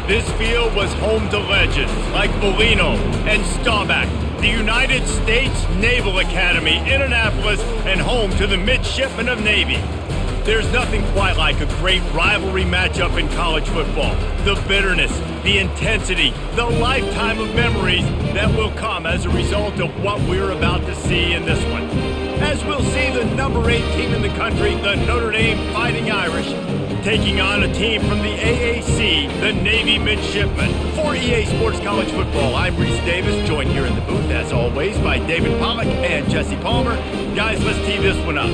This field was home to legends like Bellino and Staubach, the United States Naval Academy in Annapolis, and home to the Midshipmen of Navy. There's nothing quite like a great rivalry matchup in college football. The bitterness, the intensity, the lifetime of memories that will come as a result of what we're about to see in this one. As we'll see the number 8 team in the country, the Notre Dame Fighting Irish, taking on a team from the AAC, the Navy Midshipmen. For EA Sports College Football, I'm Reese Davis, joined here in the booth, as always, by David Pollack and Jesse Palmer. Guys, let's tee this one up.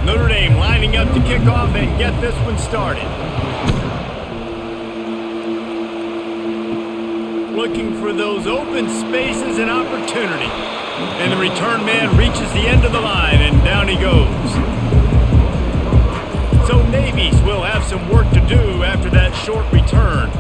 Notre Dame lining up to kick off and get this one started. Looking for those open spaces and opportunity. And the return man reaches the end of the line, and down he goes. So Navies will have some work to do after that short return.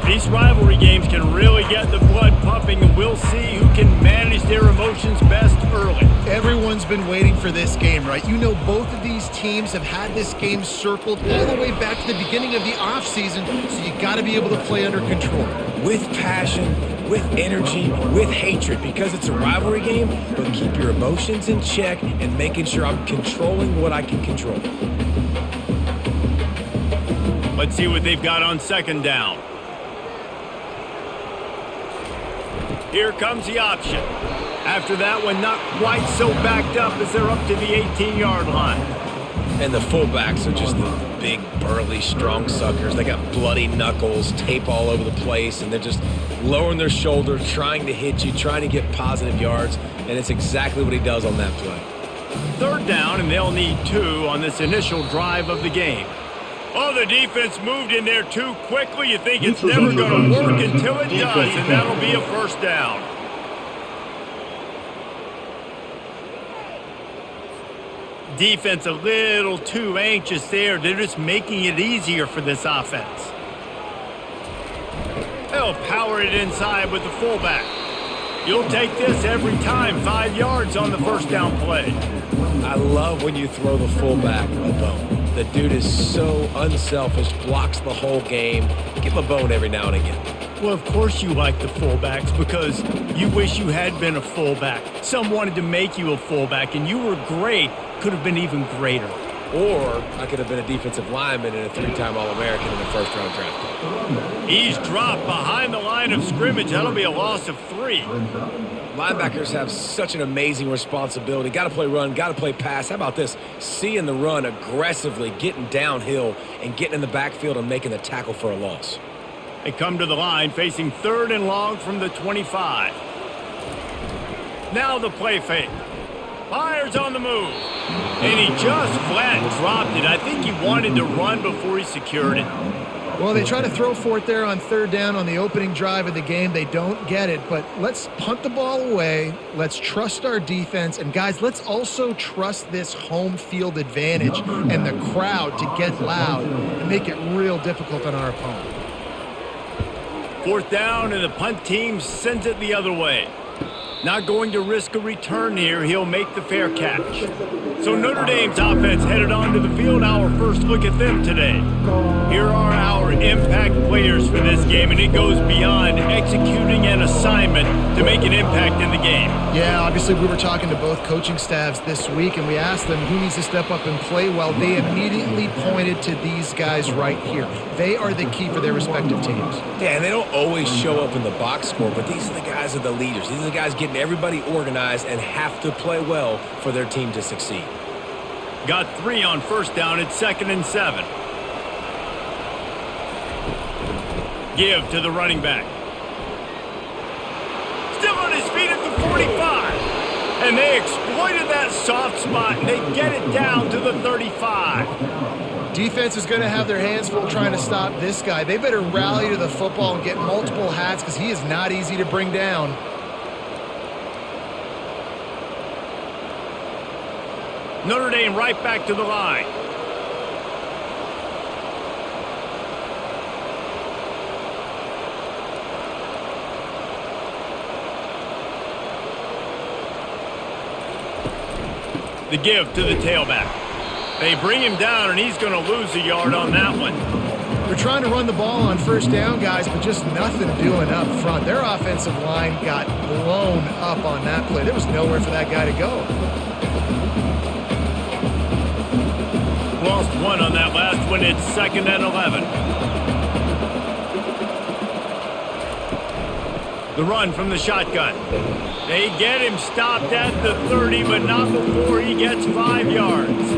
These rivalry games can really get the blood pumping, and we'll see who can manage their emotions best early. Everyone's been waiting for this game, right? You know, both of these teams have had this game circled all the way back to the beginning of the offseason, so you got to be able to play under control. With passion, with energy, with hatred, because it's a rivalry game, but keep your emotions in check and making sure I'm controlling what I can control. Let's see what they've got on second down. Here comes the option. After that one, not quite so backed up as they're up to the 18-yard line. And the fullbacks are just the big, burly, strong suckers. They got bloody knuckles, tape all over the place, and they're just lowering their shoulder, trying to hit you, trying to get positive yards, and it's exactly what he does on that play. Third down, and they'll need 2 on this initial drive of the game. Oh, the defense moved in there too quickly. You think it's never going to work until it does, and that'll be a first down. Defense a little too anxious there. They're just making it easier for this offense. They'll power it inside with the fullback. You'll take this every time. 5 yards on the first down play. I love when you throw the fullback a bone. The dude is so unselfish, blocks the whole game. Give him a bone every now and again. Well, of course you like the fullbacks because you wish you had been a fullback. Some wanted to make you a fullback, and you were great. Could have been even greater. Or I could have been a defensive lineman and a 3-time All-American in the first-round draft pick. He's dropped behind the line of scrimmage. That'll be a loss of 3. Linebackers have such an amazing responsibility. Got to play run, got to play pass. How about this? Seeing the run aggressively, getting downhill, and getting in the backfield and making the tackle for a loss. They come to the line facing 3rd and long from the 25. Now the play fake. Fires on the move. And he just flat dropped it. I think he wanted to run before he secured it. Well, they try to throw for it there on 3rd down on the opening drive of the game. They don't get it, but let's punt the ball away. Let's trust our defense. And, guys, let's also trust this home field advantage and the crowd to get loud and make it real difficult on our opponent. 4th down, and the punt team sends it the other way. Not going to risk a return here. He'll make the fair catch. So Notre Dame's offense headed onto the field. Our first look at them today. Here are our impact players for this game, and it goes beyond executing an assignment to make an impact in the game. Yeah, obviously we were talking to both coaching staffs this week, and we asked them who needs to step up and play well. They immediately pointed to these guys right here. They are the key for their respective teams. Yeah, and they don't always show up in the box score, but these are the guys that are the leaders. These are the guys getting everybody organized and have to play well for their team to succeed. Got 3 on first down. It's 2nd and 7. Give to the running back. Still on his feet at the 45. And they exploited that soft spot, and they get it down to the 35. Defense is going to have their hands full trying to stop this guy. They better rally to the football and get multiple hats because he is not easy to bring down. Notre Dame right back to the line. The give to the tailback. They bring him down, and he's going to lose a yard on that one. They're trying to run the ball on first down, guys, but just nothing doing up front. Their offensive line got blown up on that play. There was nowhere for that guy to go. Lost one on that last one. It's 2nd and 11. The run from the shotgun. They get him stopped at the 30, but not before he gets 5 yards.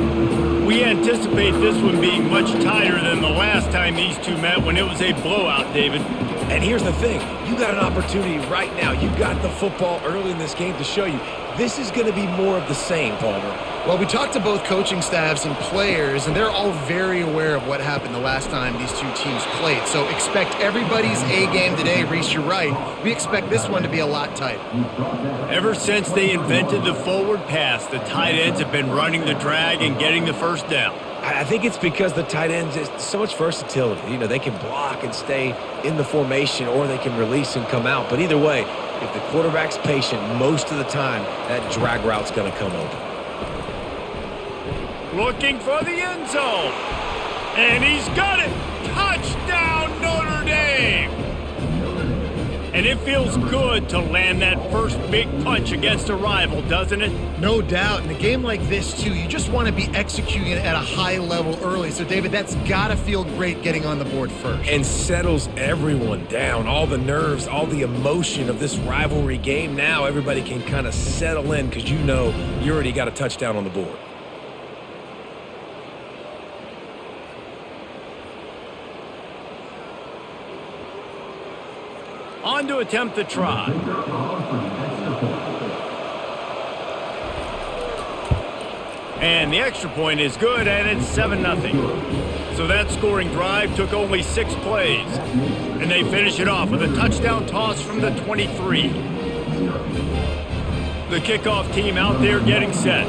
We anticipate this one being much tighter than the last time these two met when it was a blowout, David. And here's the thing. You got an opportunity right now. You got the football early in this game to show you this is going to be more of the same, Palmer. Well, we talked to both coaching staffs and players, and they're all very aware of what happened the last time these two teams played. So expect everybody's A game today. Reese, you're right. We expect this one to be a lot tighter. Ever since they invented the forward pass, the tight ends have been running the drag and getting the first down. I think it's because the tight ends is so much versatility. You know, they can block and stay in the formation, or they can release and come out. But either way, if the quarterback's patient, most of the time, that drag route's going to come open. Looking for the end zone. And he's got it. Touchdown, Notre Dame. And it feels good to land that first big punch against a rival, doesn't it? No doubt. In a game like this, too, you just want to be executing it at a high level early. So, David, that's got to feel great getting on the board first. And settles everyone down. All the nerves, all the emotion of this rivalry game. Now everybody can kind of settle in because you know you already got a touchdown on the board. On to attempt the try. And the extra point is good, and it's 7-0. So that scoring drive took only 6 plays. And they finish it off with a touchdown toss from the 23. The kickoff team out there getting set.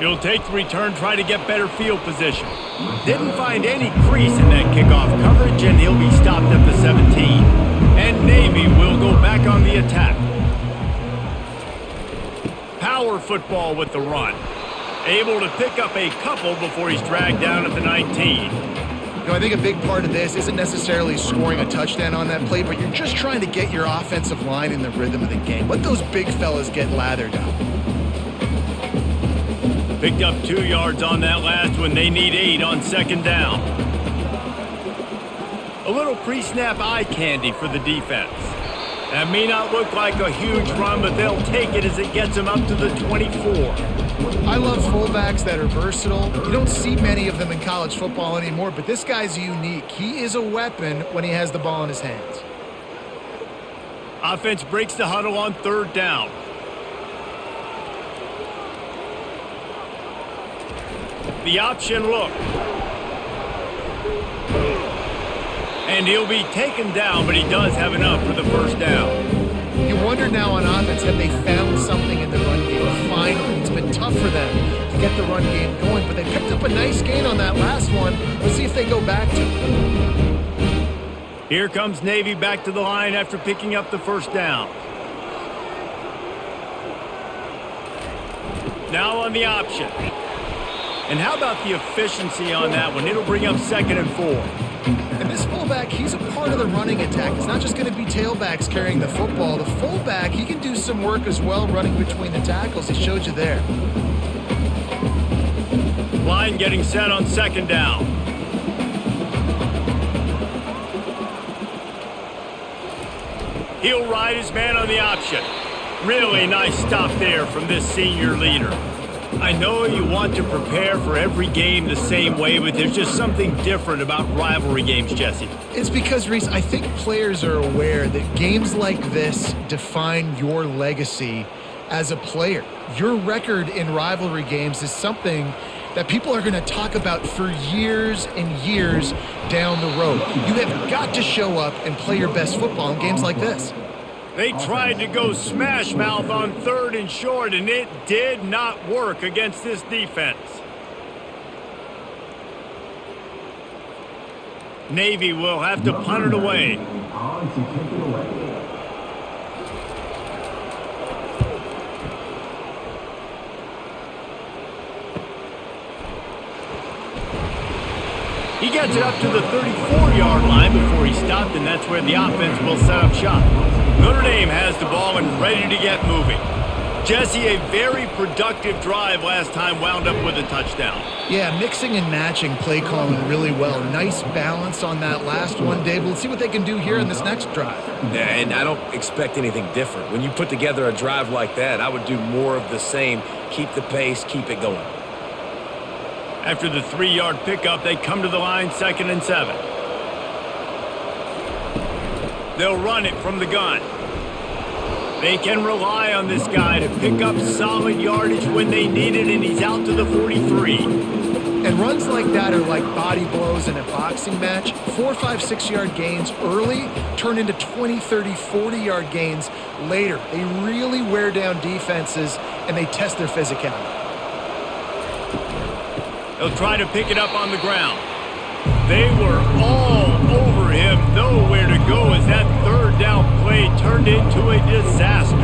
He'll take the return, try to get better field position. Didn't find any crease in that kickoff coverage, and he'll be stopped at the 17. And Navy will go back on the attack. Power football with the run. Able to pick up a couple before he's dragged down at the 19. You know, I think a big part of this isn't necessarily scoring a touchdown on that play, but you're just trying to get your offensive line in the rhythm of the game. Let those big fellas get lathered up. Picked up 2 yards on that last one. They need 8 on 2nd down. A little pre-snap eye candy for the defense. That may not look like a huge run, but they'll take it as it gets them up to the 24. I love fullbacks that are versatile. You don't see many of them in college football anymore, but this guy's unique. He is a weapon when he has the ball in his hands. Offense breaks the huddle on 3rd down. The option look. And he'll be taken down, but he does have enough for the first down. You wonder now on offense, have they found something in the run game? Finally, it's been tough for them to get the run game going, but they picked up a nice gain on that last one. Let's see if they go back to it. Here comes Navy back to the line after picking up the first down. Now on the option. And how about the efficiency on that one? It'll bring up 2nd and 4. And this fullback, he's a part of the running attack. It's not just going to be tailbacks carrying the football. The fullback, he can do some work as well running between the tackles. He showed you there. Line getting set on 2nd down. He'll ride his man on the option. Really nice stop there from this senior leader. I know you want to prepare for every game the same way, but there's just something different about rivalry games, Jesse. It's because, Reese, I think players are aware that games like this define your legacy as a player. Your record in rivalry games is something that people are going to talk about for years and years down the road. You have got to show up and play your best football in games like this. They tried to go smash mouth on 3rd and short, and it did not work against this defense. Navy will have to punt it away. He gets it up to the 34-yard line before he stopped, and that's where the offense will set up shop. Notre Dame has the ball and ready to get moving. Jesse, a very productive drive last time wound up with a touchdown. Yeah, mixing and matching play calling really well. Nice balance on that last one, Dave. Let's see what they can do here in this next drive. Yeah, and I don't expect anything different. When you put together a drive like that, I would do more of the same. Keep the pace, keep it going. After the 3-yard pickup, they come to the line, 2nd and 7. They'll run it from the gun. They can rely on this guy to pick up solid yardage when they need it, and he's out to the 43. And runs like that are like body blows in a boxing match. 4, 5, 6-yard gains early turn into 20, 30, 40-yard gains later. They really wear down defenses, and they test their physicality. They'll try to pick it up on the ground. They were all over him, nowhere to go as that 3rd down play turned into a disaster.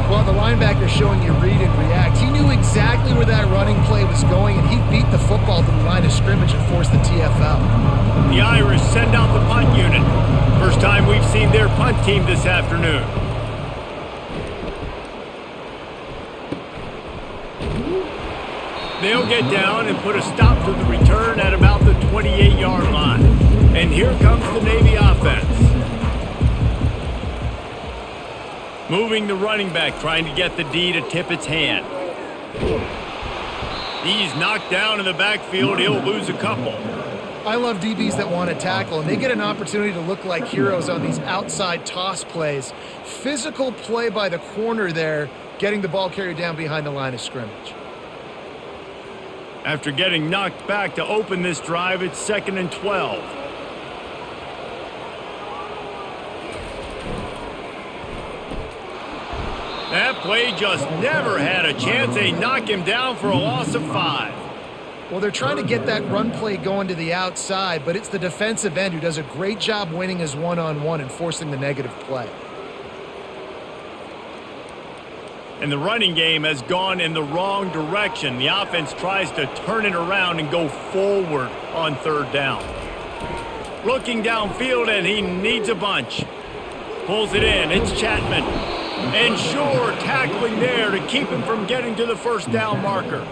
Well, the linebacker showing you read and react. He knew exactly where that running play was going, and he beat the football to the line of scrimmage and forced the TFL. The Irish send out the punt unit. First time we've seen their punt team this afternoon. They'll get down and put a stop to the return at about the 28-yard line. And here comes the Navy offense. Moving the running back, trying to get the D to tip its hand. He's knocked down in the backfield. He'll lose a couple. I love DBs that want to tackle, and they get an opportunity to look like heroes on these outside toss plays. Physical play by the corner there, getting the ball carried down behind the line of scrimmage. After getting knocked back to open this drive, it's 2nd and 12. That play just never had a chance. They knock him down for a loss of 5. Well, they're trying to get that run play going to the outside, but it's the defensive end who does a great job winning his one-on-one and forcing the negative play. And the running game has gone in the wrong direction. The offense tries to turn it around and go forward on 3rd down. Looking downfield, and he needs a bunch. Pulls it in. It's Chapman. And sure, tackling there to keep him from getting to the 1st down marker.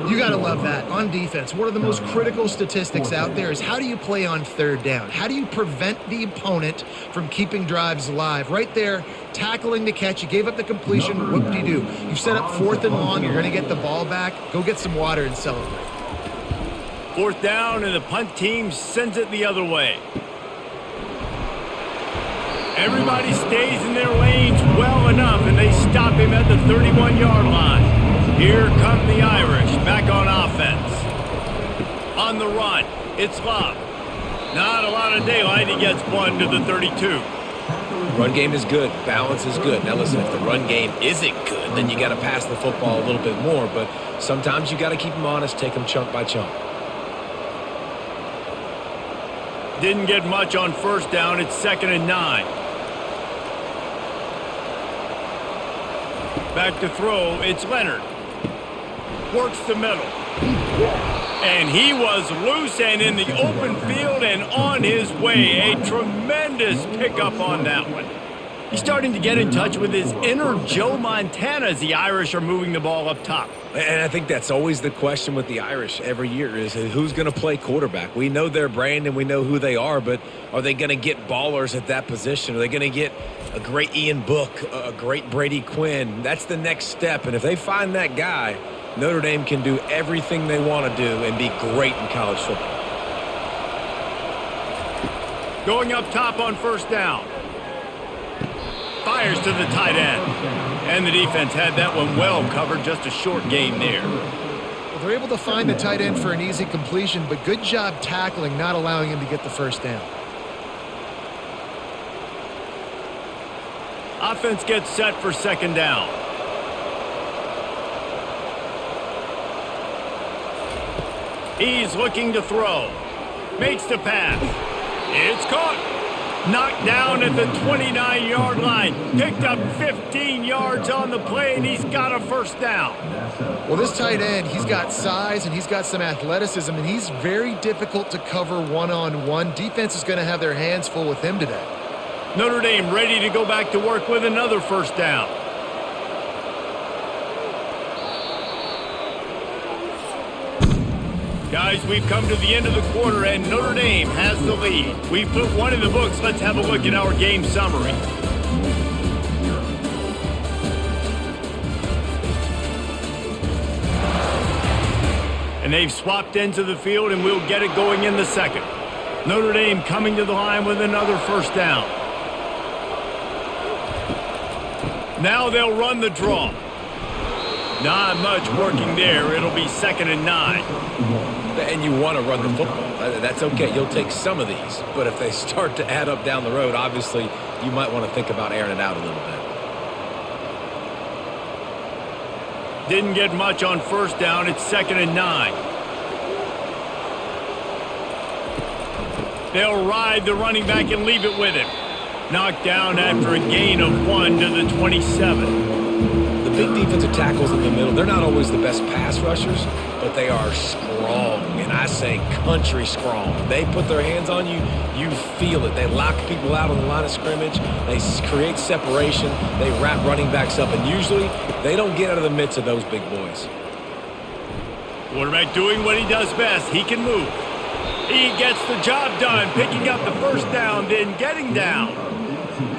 You got to love that. On defense, one of the most critical statistics out there is how do you play on 3rd down? How do you prevent the opponent from keeping drives alive? Right there, tackling the catch. You gave up the completion. Whoop-de-doo. You've set up 4th and long. You're going to get the ball back. Go get some water and celebrate. 4th down, and the punt team sends it the other way. Everybody stays in their lanes well enough, and they stop him at the 31-yard line. Here come the Irish back on offense. On the run, it's Love. Not a lot of daylight. He gets one to the 32. Run game is good. Balance is good. Now listen, if the run game isn't good, then you got to pass the football a little bit more. But sometimes you got to keep them honest, take them chunk by chunk. Didn't get much on 1st down. It's 2nd and 9. Back to throw. It's Leonard. Works the middle. And he was loose and in the open field and on his way. A tremendous pickup on that one. He's starting to get in touch with his inner Joe Montana as the Irish are moving the ball up top. And I think that's always the question with the Irish every year is who's going to play quarterback. We know their brand and we know who they are, but are they going to get ballers at that position? Are they going to get a great Ian Book, a great Brady Quinn? That's the next step. And if they find that guy, Notre Dame can do everything they want to do and be great in college football. Going up top on 1st down. Fires to the tight end. And the defense had that one well covered, just a short gain there. Well, they're able to find the tight end for an easy completion, but good job tackling, not allowing him to get the 1st down. Offense gets set for 2nd down. He's looking to throw. Makes the pass. It's caught. Knocked down at the 29-yard line. Picked up 15 yards on the play, and he's got a first down. Well, this tight end, he's got size and he's got some athleticism, and he's very difficult to cover one-on-one. Defense is going to have their hands full with him today. Notre Dame ready to go back to work with another first down. Guys, we've come to the end of the quarter, and Notre Dame has the lead. We've put one in the books. Let's have a look at our game summary. And they've swapped into the field, and we'll get it going in the second. Notre Dame coming to the line with another first down. Now they'll run the draw. Not much working there. It'll be 2nd and 9. And you want to run the football. That's okay. You'll take some of these. But if they start to add up down the road, obviously you might want to think about airing it out a little bit. Didn't get much on first down. It's 2nd and 9. They'll ride the running back and leave it with him. Knocked down after a gain of 1 to the 27. The big defensive tackles in the middle, they're not always the best pass rushers, but they are strong, and I say country strong. They put their hands on you, you feel it. They lock people out on the line of scrimmage. They create separation. They wrap running backs up, and usually they don't get out of the midst of those big boys. Quarterback doing what he does best. He can move. He gets the job done, picking up the first down, then getting down.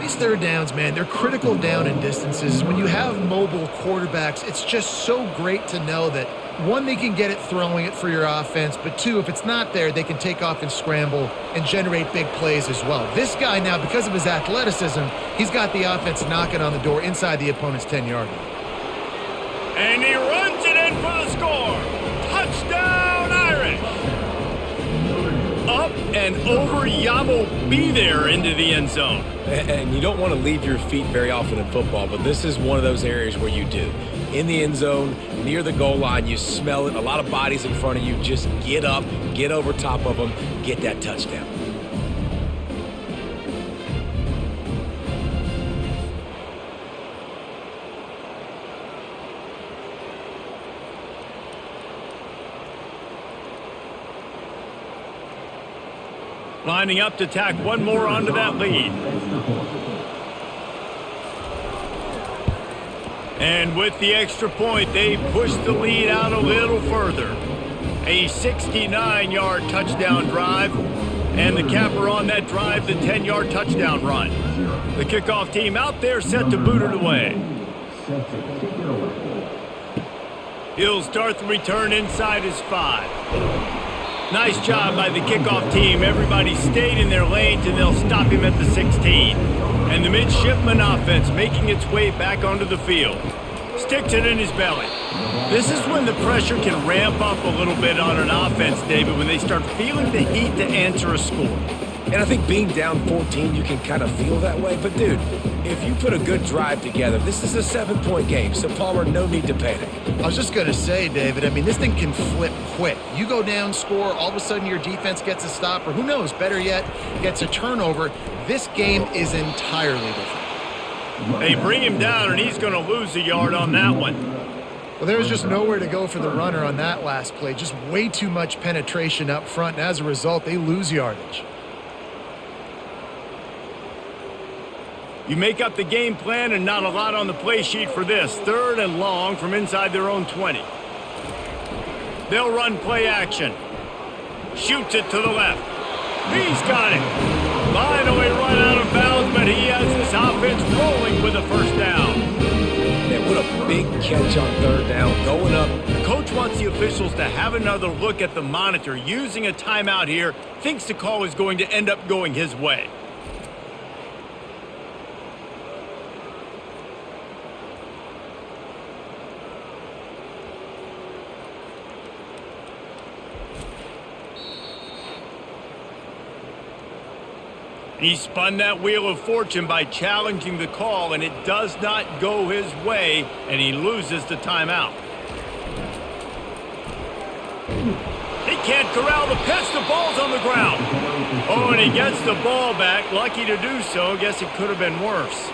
These third downs, man, they're critical down and distances. When you have mobile quarterbacks, it's just so great to know that, one, they can get it throwing it for your offense, but two, if it's not there, they can take off and scramble and generate big plays as well. This guy now, because of his athleticism, he's got the offense knocking on the door inside the opponent's 10-yard line. And he runs it in for the score. Touchdown, Irish. Up and over Yamo be there into the end zone. And you don't want to leave your feet very often in football, but this is one of those areas where you do. In the end zone, near the goal line, you smell it, a lot of bodies in front of you. Just get up, get over top of them, get that touchdown. Lining up to tack one more onto that lead. And with the extra point, they push the lead out a little further. A 69-yard touchdown drive. And the capper on that drive, the 10-yard touchdown run. The kickoff team out there set to boot it away. He'll start the return inside his 5. Nice job by the kickoff team. Everybody stayed in their lanes, and they'll stop him at the 16. And the midshipman offense making its way back onto the field. Sticks it in his belly. This is when the pressure can ramp up a little bit on an offense, David, when they start feeling the heat to answer a score. And I think being down 14, you can kind of feel that way. But, dude, if you put a good drive together, this is a 7-point game. So, Palmer, no need to panic. I was just going to say, David, I mean, this thing can flip quick. You go down, score, all of a sudden your defense gets a stop, or who knows, better yet, gets a turnover. This game is entirely different. They bring him down, and he's going to lose a yard on that one. Well, there was just nowhere to go for the runner on that last play. Just way too much penetration up front, and as a result, they lose yardage. You make up the game plan, and not a lot on the play sheet for this. 3rd and long from inside their own 20. They'll run play action. Shoots it to the left. He's got it. Finally run out of bounds, but he has this offense rolling with a first down. Man, what a big catch on 3rd down, going up. The coach wants the officials to have another look at the monitor. Using a timeout here, thinks the call is going to end up going his way. He spun that wheel of fortune by challenging the call, and it does not go his way, and he loses the timeout. He can't corral the pitch. The ball's on the ground. Oh, and he gets the ball back. Lucky to do so. Guess it could have been worse.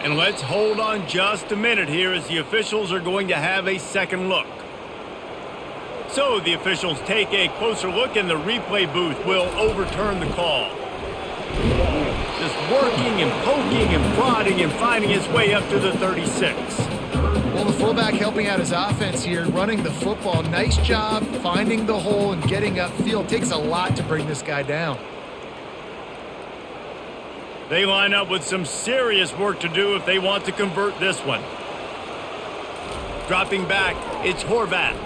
And let's hold on just a minute here as the officials are going to have a second look. So the officials take a closer look and the replay booth will overturn the call. Just working and poking and prodding and finding his way up to the 36. Well, the fullback helping out his offense here, running the football. Nice job finding the hole and getting upfield. Takes a lot to bring this guy down. They line up with some serious work to do if they want to convert this one. Dropping back, it's Horvath.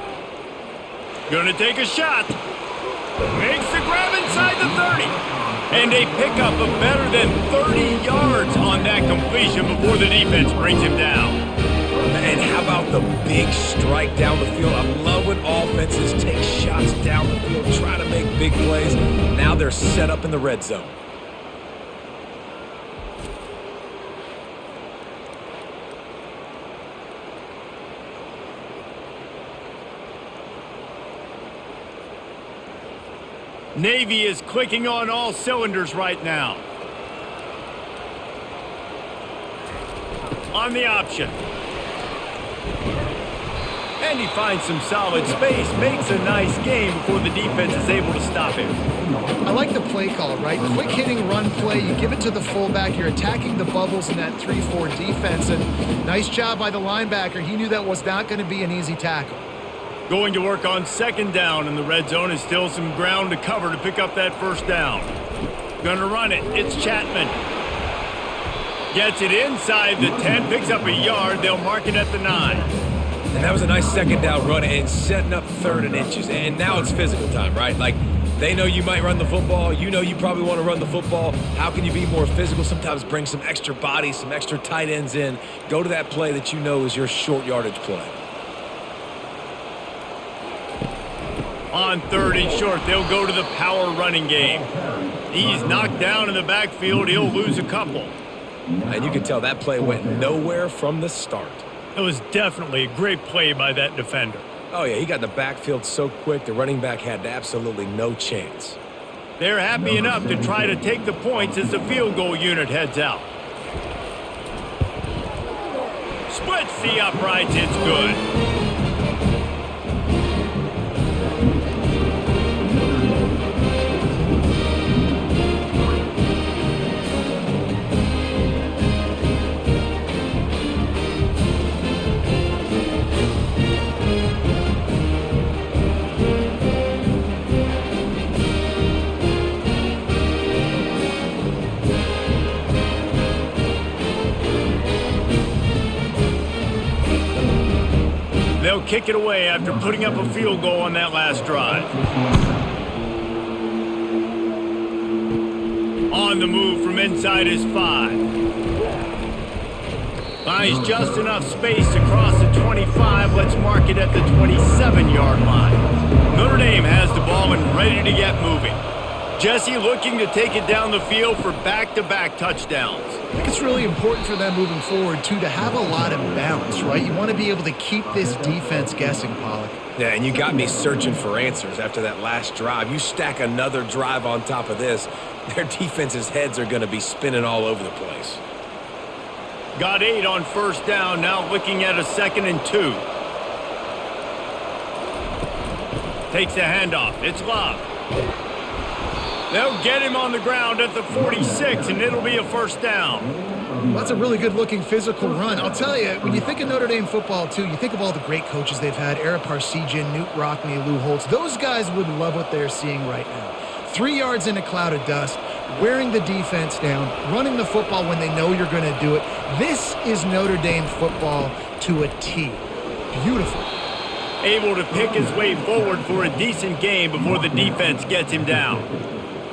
Gonna take a shot. Makes the grab inside the 30. And a pickup of better than 30 yards on that completion before the defense brings him down. And how about the big strike down the field? I love when offenses take shots down the field, try to make big plays. Now they're set up in the red zone. Navy is clicking on all cylinders right now. On the option. And he finds some solid space, makes a nice game before the defense is able to stop him. I like the play call, right? Quick hitting run play. You give it to the fullback. You're attacking the bubbles in that 3-4 defense. And nice job by the linebacker. He knew that was not going to be an easy tackle. Going to work on second down in the red zone and still some ground to cover to pick up that first down. Gonna run it. It's Chapman. Gets it inside the 10, picks up a yard. They'll mark it at the 9. And that was a nice second down run and setting up 3rd and inches. And now it's physical time, right? Like, they know you might run the football. You know you probably want to run the football. How can you be more physical? Sometimes bring some extra bodies, some extra tight ends in. Go to that play that you know is your short yardage play. On 3rd and short, they'll go to the power running game. He's knocked down in the backfield. He'll lose a couple. And you can tell that play went nowhere from the start. It was definitely a great play by that defender. Oh, yeah, he got in the backfield so quick, the running back had absolutely no chance. They're happy enough to try to take the points as the field goal unit heads out. Splits the uprights. It's good. They'll kick it away after putting up a field goal on that last drive. On the move from inside his 5. Finds just enough space to cross the 25. Let's mark it at the 27-yard line. Notre Dame has the ball and ready to get moving. Jesse looking to take it down the field for back-to-back touchdowns. I think it's really important for them moving forward, too, to have a lot of balance, right? You want to be able to keep this defense guessing, Pollock. Yeah, and you got me searching for answers after that last drive. You stack another drive on top of this, their defense's heads are going to be spinning all over the place. Got 8 on first down, now looking at a 2nd and 2. Takes the handoff. It's Love. They'll get him on the ground at the 46, and it'll be a first down. Well, that's a really good-looking physical run. I'll tell you, when you think of Notre Dame football, too, you think of all the great coaches they've had, Ara Parseghian, Newt Rockne, Lou Holtz. Those guys would love what they're seeing right now. 3 yards in a cloud of dust, wearing the defense down, running the football when they know you're going to do it. This is Notre Dame football to a T. Beautiful. Able to pick his way forward for a decent game before the defense gets him down.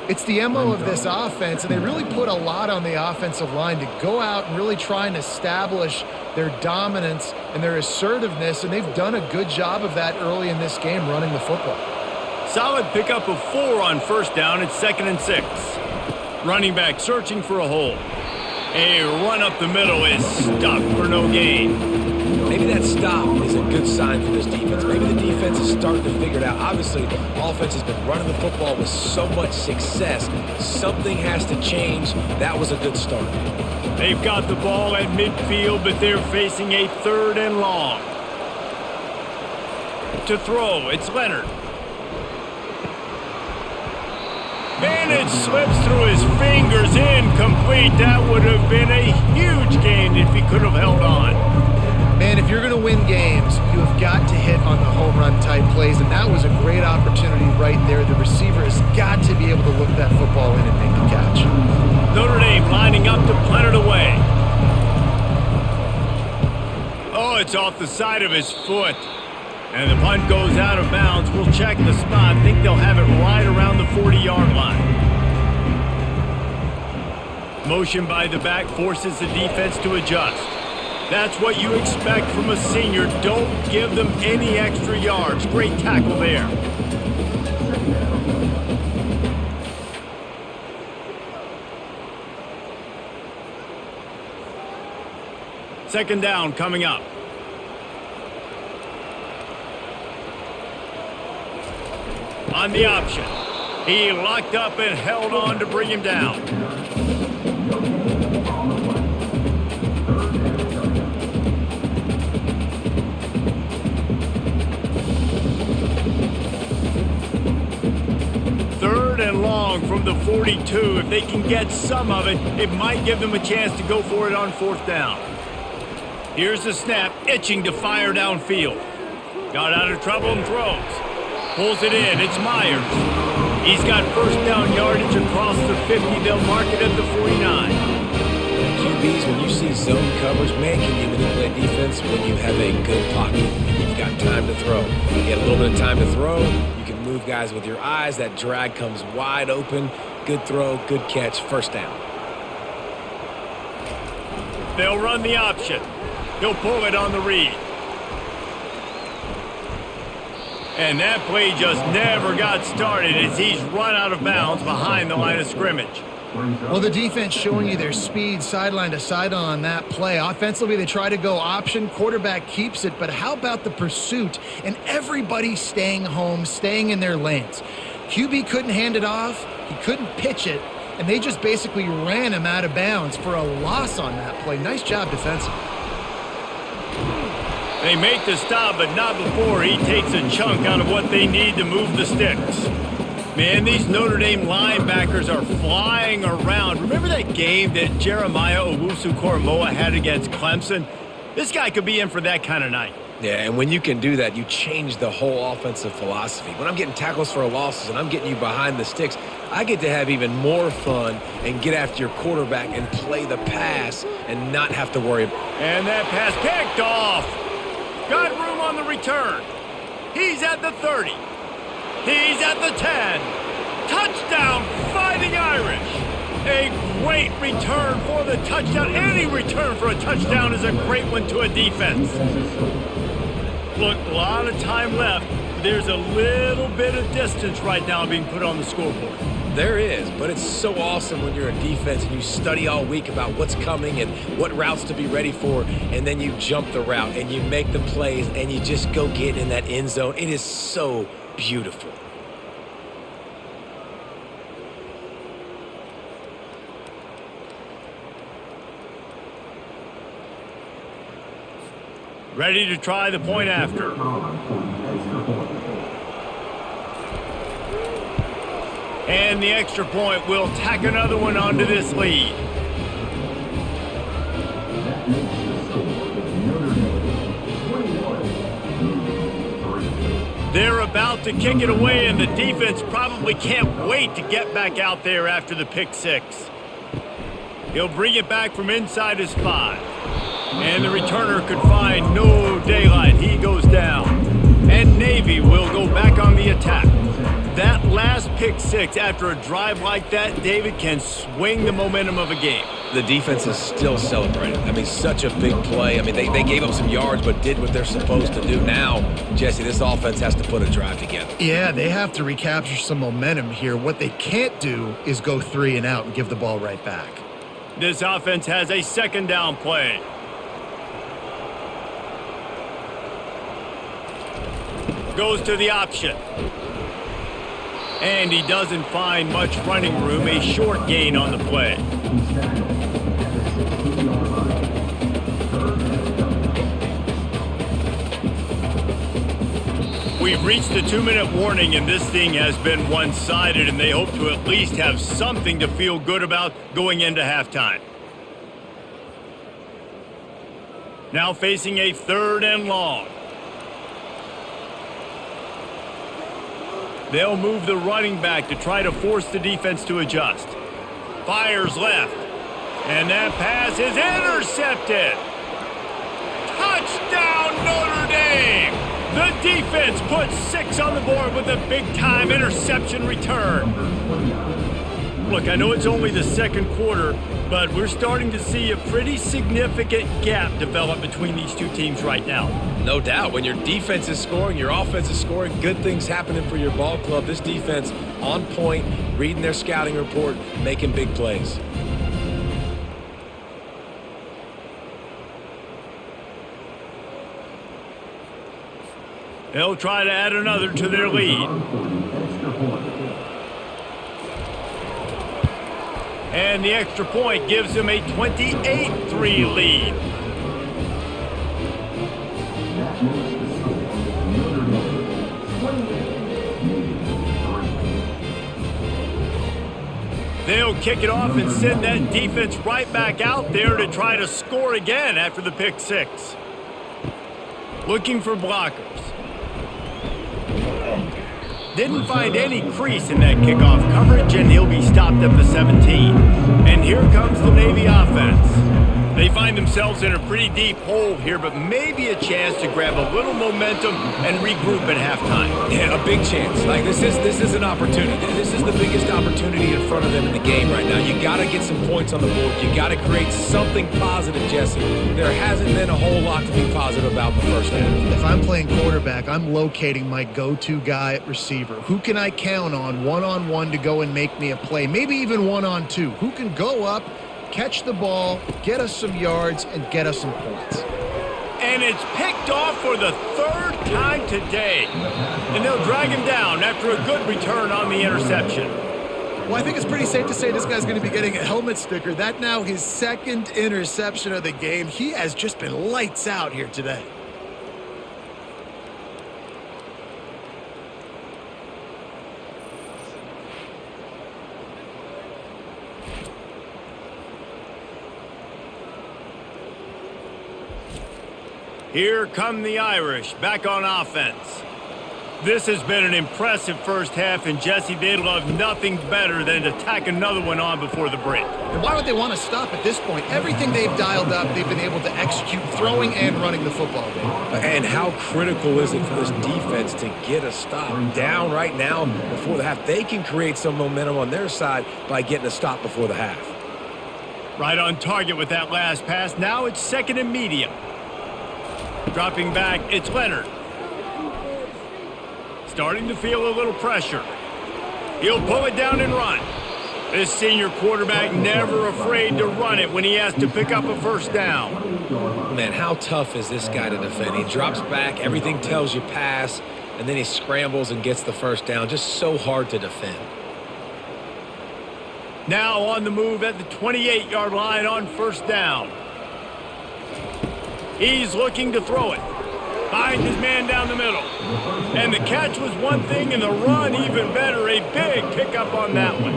It's the MO of this offense, and they really put a lot on the offensive line to go out and really try and establish their dominance and their assertiveness, and they've done a good job of that early in this game running the football. Solid pickup of 4 on first down. It's 2nd and 6. Running back searching for a hole. A run up the middle is stuffed for no gain. Maybe that stop is a good sign for this defense. Maybe the defense is starting to figure it out. Obviously, offense has been running the football with so much success. Something has to change. That was a good start. They've got the ball at midfield, but they're facing a 3rd and long. To throw, it's Leonard. And it slips through his fingers, incomplete. That would have been a huge gain if he could have held on. Man, if you're going to win games, you have got to hit on the home run type plays, and that was a great opportunity right there. The receiver has got to be able to look that football in and make the catch. Notre Dame lining up to punt it away. Oh, it's off the side of his foot. And the punt goes out of bounds. We'll check the spot. I think they'll have it right around the 40-yard line. Motion by the back forces the defense to adjust. That's what you expect from a senior. Don't give them any extra yards. Great tackle there. Second down coming up. On the option. He locked up and held on to bring him down. Third and long from the 42. If they can get some of it, it might give them a chance to go for it on 4th down. Here's the snap, itching to fire downfield. Got out of trouble and throws. Pulls it in. It's Myers. He's got 1st down yardage across the 50. They'll mark it at the 49. QBs, when you see zone coverage, man, can you manipulate defense when you have a good pocket and you've got time to throw. You get a little bit of time to throw. You can move guys with your eyes. That drag comes wide open. Good throw, good catch, 1st down. They'll run the option. He'll pull it on the read. And that play just never got started as he's run out of bounds behind the line of scrimmage. Well, the defense showing you their speed sideline to sideline on that play. Offensively, they try to go option. Quarterback keeps it, but how about the pursuit and everybody staying home, staying in their lanes? QB couldn't hand it off. He couldn't pitch it, and they just basically ran him out of bounds for a loss on that play. Nice job defensively. They make the stop, but not before he takes a chunk out of what they need to move the sticks. Man, these Notre Dame linebackers are flying around. Remember that game that Jeremiah Owusu-Koramoah had against Clemson? This guy could be in for that kind of night. Yeah, and when you can do that, you change the whole offensive philosophy. When I'm getting tackles for losses and I'm getting you behind the sticks, I get to have even more fun and get after your quarterback and play the pass and not have to worry. And that pass picked off. Got room on the return. He's at the 30. He's at the 10. Touchdown, Fighting Irish. A great return for the touchdown. Any return for a touchdown is a great one to a defense. Look, a lot of time left. There's a little bit of distance right now being put on the scoreboard. There is, but it's so awesome when you're a defense and you study all week about what's coming and what routes to be ready for, and then you jump the route and you make the plays and you just go get in that end zone. It is so beautiful. Ready to try the point after. And the extra point will tack another one onto this lead. They're about to kick it away, and the defense probably can't wait to get back out there after the pick six. He'll bring it back from inside his 5. And the returner could find no daylight. He goes down. And Navy will go back on the attack. That last pick six after a drive like that, David, can swing the momentum of a game. The defense is still celebrating. I mean, such a big play. I mean, they gave up some yards but did what they're supposed to do. Now, Jesse, this offense has to put a drive together. Yeah, they have to recapture some momentum here. What they can't do is go 3 and out and give the ball right back. This offense has a second down play. Goes to the option. And he doesn't find much running room, a short gain on the play. We've reached the 2-minute warning, and this thing has been one-sided, and they hope to at least have something to feel good about going into halftime. Now facing a 3rd and long. They'll move the running back to try to force the defense to adjust. Fires left. And that pass is intercepted. Touchdown, Notre Dame! The defense puts 6 on the board with a big-time interception return. Look, I know it's only the second quarter, but we're starting to see a pretty significant gap develop between these two teams right now. No doubt. When your defense is scoring, your offense is scoring, good things happening for your ball club. This defense on point, reading their scouting report, making big plays. They'll try to add another to their lead. And the extra point gives them a 28-3 lead. They'll kick it off and send that defense right back out there to try to score again after the pick 6. Looking for blockers. Didn't find any crease in that kickoff coverage, and he'll be stopped at the 17. And here comes the Navy offense. They find themselves in a pretty deep hole here, but maybe a chance to grab a little momentum and regroup at halftime. Yeah, a big chance. Like this is an opportunity. This is the biggest opportunity in front of them in the game right now. You got to get some points on the board. You got to create something positive, Jesse. There hasn't been a whole lot to be positive about the first half. If I'm playing quarterback, I'm locating my go-to guy at receiver. Who can I count on one-on-one to go and make me a play? Maybe even one-on-two. Who can go up, catch the ball, get us some yards, and get us some points. And it's picked off for the 3rd time today. And they'll drag him down after a good return on the interception. Well, I think it's pretty safe to say this guy's going to be getting a helmet sticker. That now his 2nd interception of the game. He has just been lights out here today. Here come the Irish, back on offense. This has been an impressive first half, and Jesse, they'd love nothing better than to tack another one on before the break. And why would they want to stop at this point? Everything they've dialed up, they've been able to execute throwing and running the football game. And how critical is it for this defense to get a stop down right now before the half? They can create some momentum on their side by getting a stop before the half. Right on target with that last pass. Now it's 2nd and medium. Dropping back, it's Leonard. Starting to feel a little pressure. He'll pull it down and run. This senior quarterback never afraid to run it when he has to pick up a first down. Man, how tough is this guy to defend? He drops back, everything tells you pass, and then he scrambles and gets the first down. Just so hard to defend. Now on the move at the 28-yard line on first down. He's looking to throw it. Finds his man down the middle. And the catch was one thing, and the run even better. A big pickup on that one.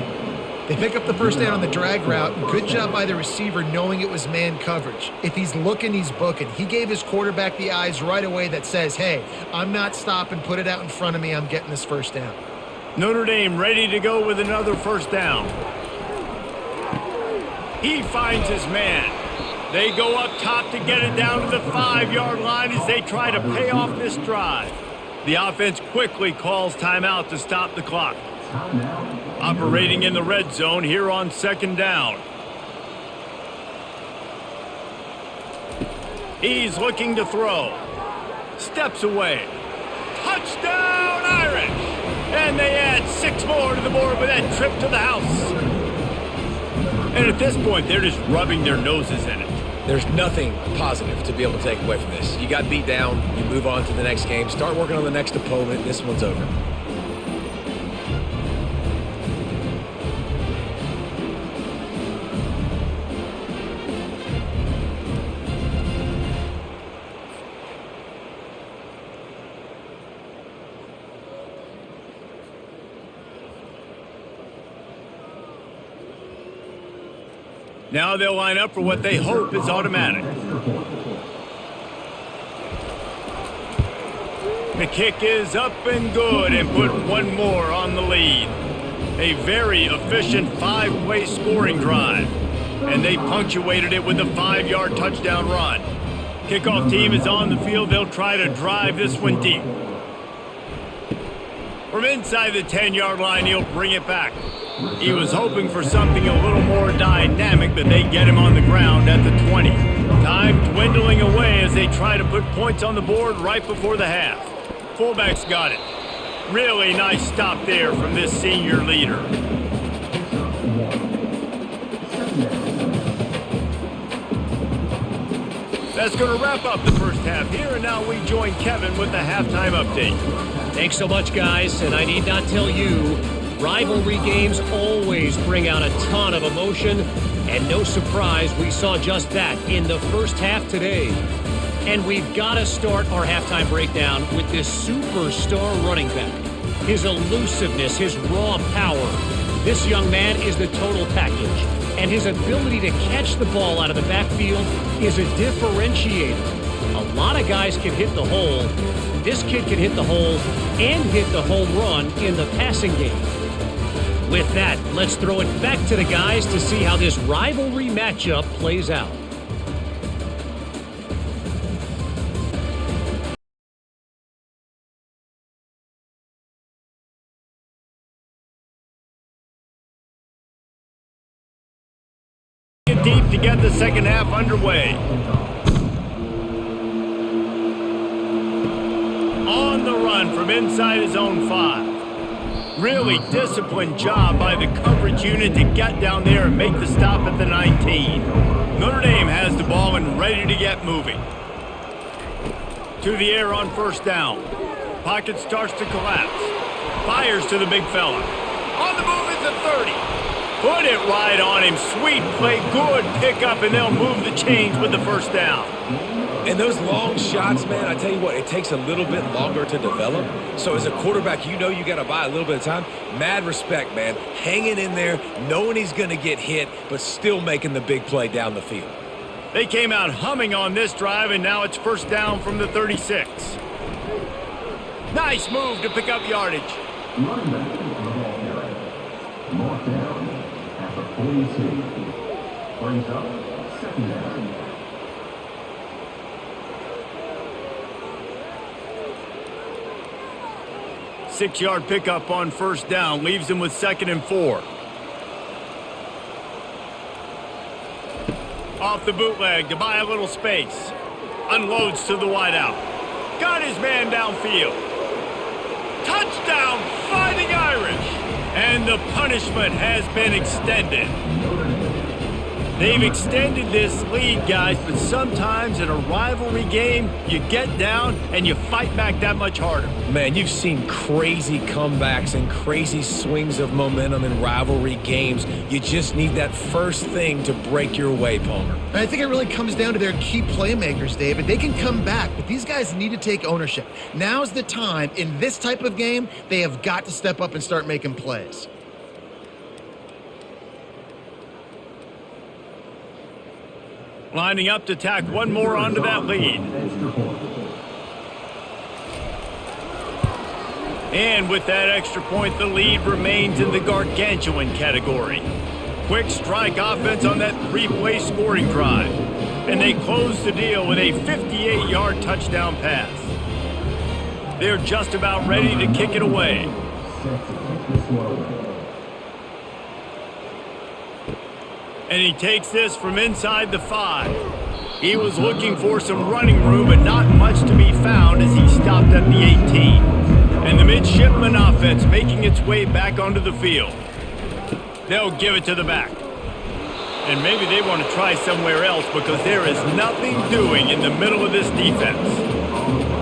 They pick up the first down on the drag route. Good job by the receiver knowing it was man coverage. If he's looking, he's booking. He gave his quarterback the eyes right away that says, hey, I'm not stopping. Put it out in front of me. I'm getting this first down. Notre Dame ready to go with another first down. He finds his man. They go up top to get it down to the 5-yard line as they try to pay off this drive. The offense quickly calls timeout to stop the clock. Operating in the red zone here on 2nd down. He's looking to throw. Steps away. Touchdown, Irish! And they add 6 more to the board with that trip to the house. And at this point, they're just rubbing their noses in it. There's nothing positive to be able to take away from this. You got beat down, you move on to the next game, start working on the next opponent, this one's over. Now they'll line up for what they hope is automatic. The kick is up and good and put one more on the lead. A very efficient 5-play scoring drive. And they punctuated it with a 5-yard touchdown run. Kickoff team is on the field. They'll try to drive this one deep. From inside the 10-yard line, he'll bring it back. He was hoping for something a little more dynamic, but they get him on the ground at the 20. Time dwindling away as they try to put points on the board right before the half. Fullback's got it. Really nice stop there from this senior leader. That's going to wrap up the first half here, and now we join Kevin with the halftime update. Thanks so much, guys, and I need not tell you, rivalry games always bring out a ton of emotion, and no surprise, we saw just that in the first half today. And we've got to start our halftime breakdown with this superstar running back. His elusiveness, his raw power. This young man is the total package, and his ability to catch the ball out of the backfield is a differentiator. A lot of guys can hit the hole. This kid can hit the hole and hit the home run in the passing game. With that, let's throw it back to the guys to see how this rivalry matchup plays out. Deep to get the second half underway. On the run from inside his own 5. Really disciplined job by the coverage unit to get down there and make the stop at the 19. Notre Dame has the ball and ready to get moving. To the air on first down. Pocket starts to collapse. Fires to the big fella. On the move is the 30. Put it right on him. Sweet play, good pickup, and they'll move the chains with the first down. And those long shots, man, I tell you what, it takes a little bit longer to develop. So as a quarterback, you know you got to buy a little bit of time. Mad respect, man. Hanging in there, knowing he's going to get hit, but still making the big play down the field. They came out humming on this drive, and now it's first down from the 36. Nice move to pick up yardage. Running back is the ball carrier. Mark down at the 42. Brings up second down. Six-yard pickup on first down leaves him with 2nd and 4. Off the bootleg to buy a little space. Unloads to the wideout. Got his man downfield. Touchdown, Fighting Irish! And the punishment has been extended. They've extended this lead, guys, but sometimes in a rivalry game, you get down and you fight back that much harder. Man, you've seen crazy comebacks and crazy swings of momentum in rivalry games. You just need that first thing to break your way, Palmer. And I think it really comes down to their key playmakers, David. They can come back, but these guys need to take ownership. Now's the time. In this type of game, they have got to step up and start making plays. Lining up to tack one more onto that lead. And with that extra point, the lead remains in the gargantuan category. Quick strike offense on that 3-play scoring drive. And they close the deal with a 58-yard touchdown pass. They're just about ready to kick it away. And he takes this from inside the 5. He was looking for some running room, but not much to be found as he stopped at the 18. And the midshipman offense making its way back onto the field. They'll give it to the back. And maybe they want to try somewhere else because there is nothing doing in the middle of this defense.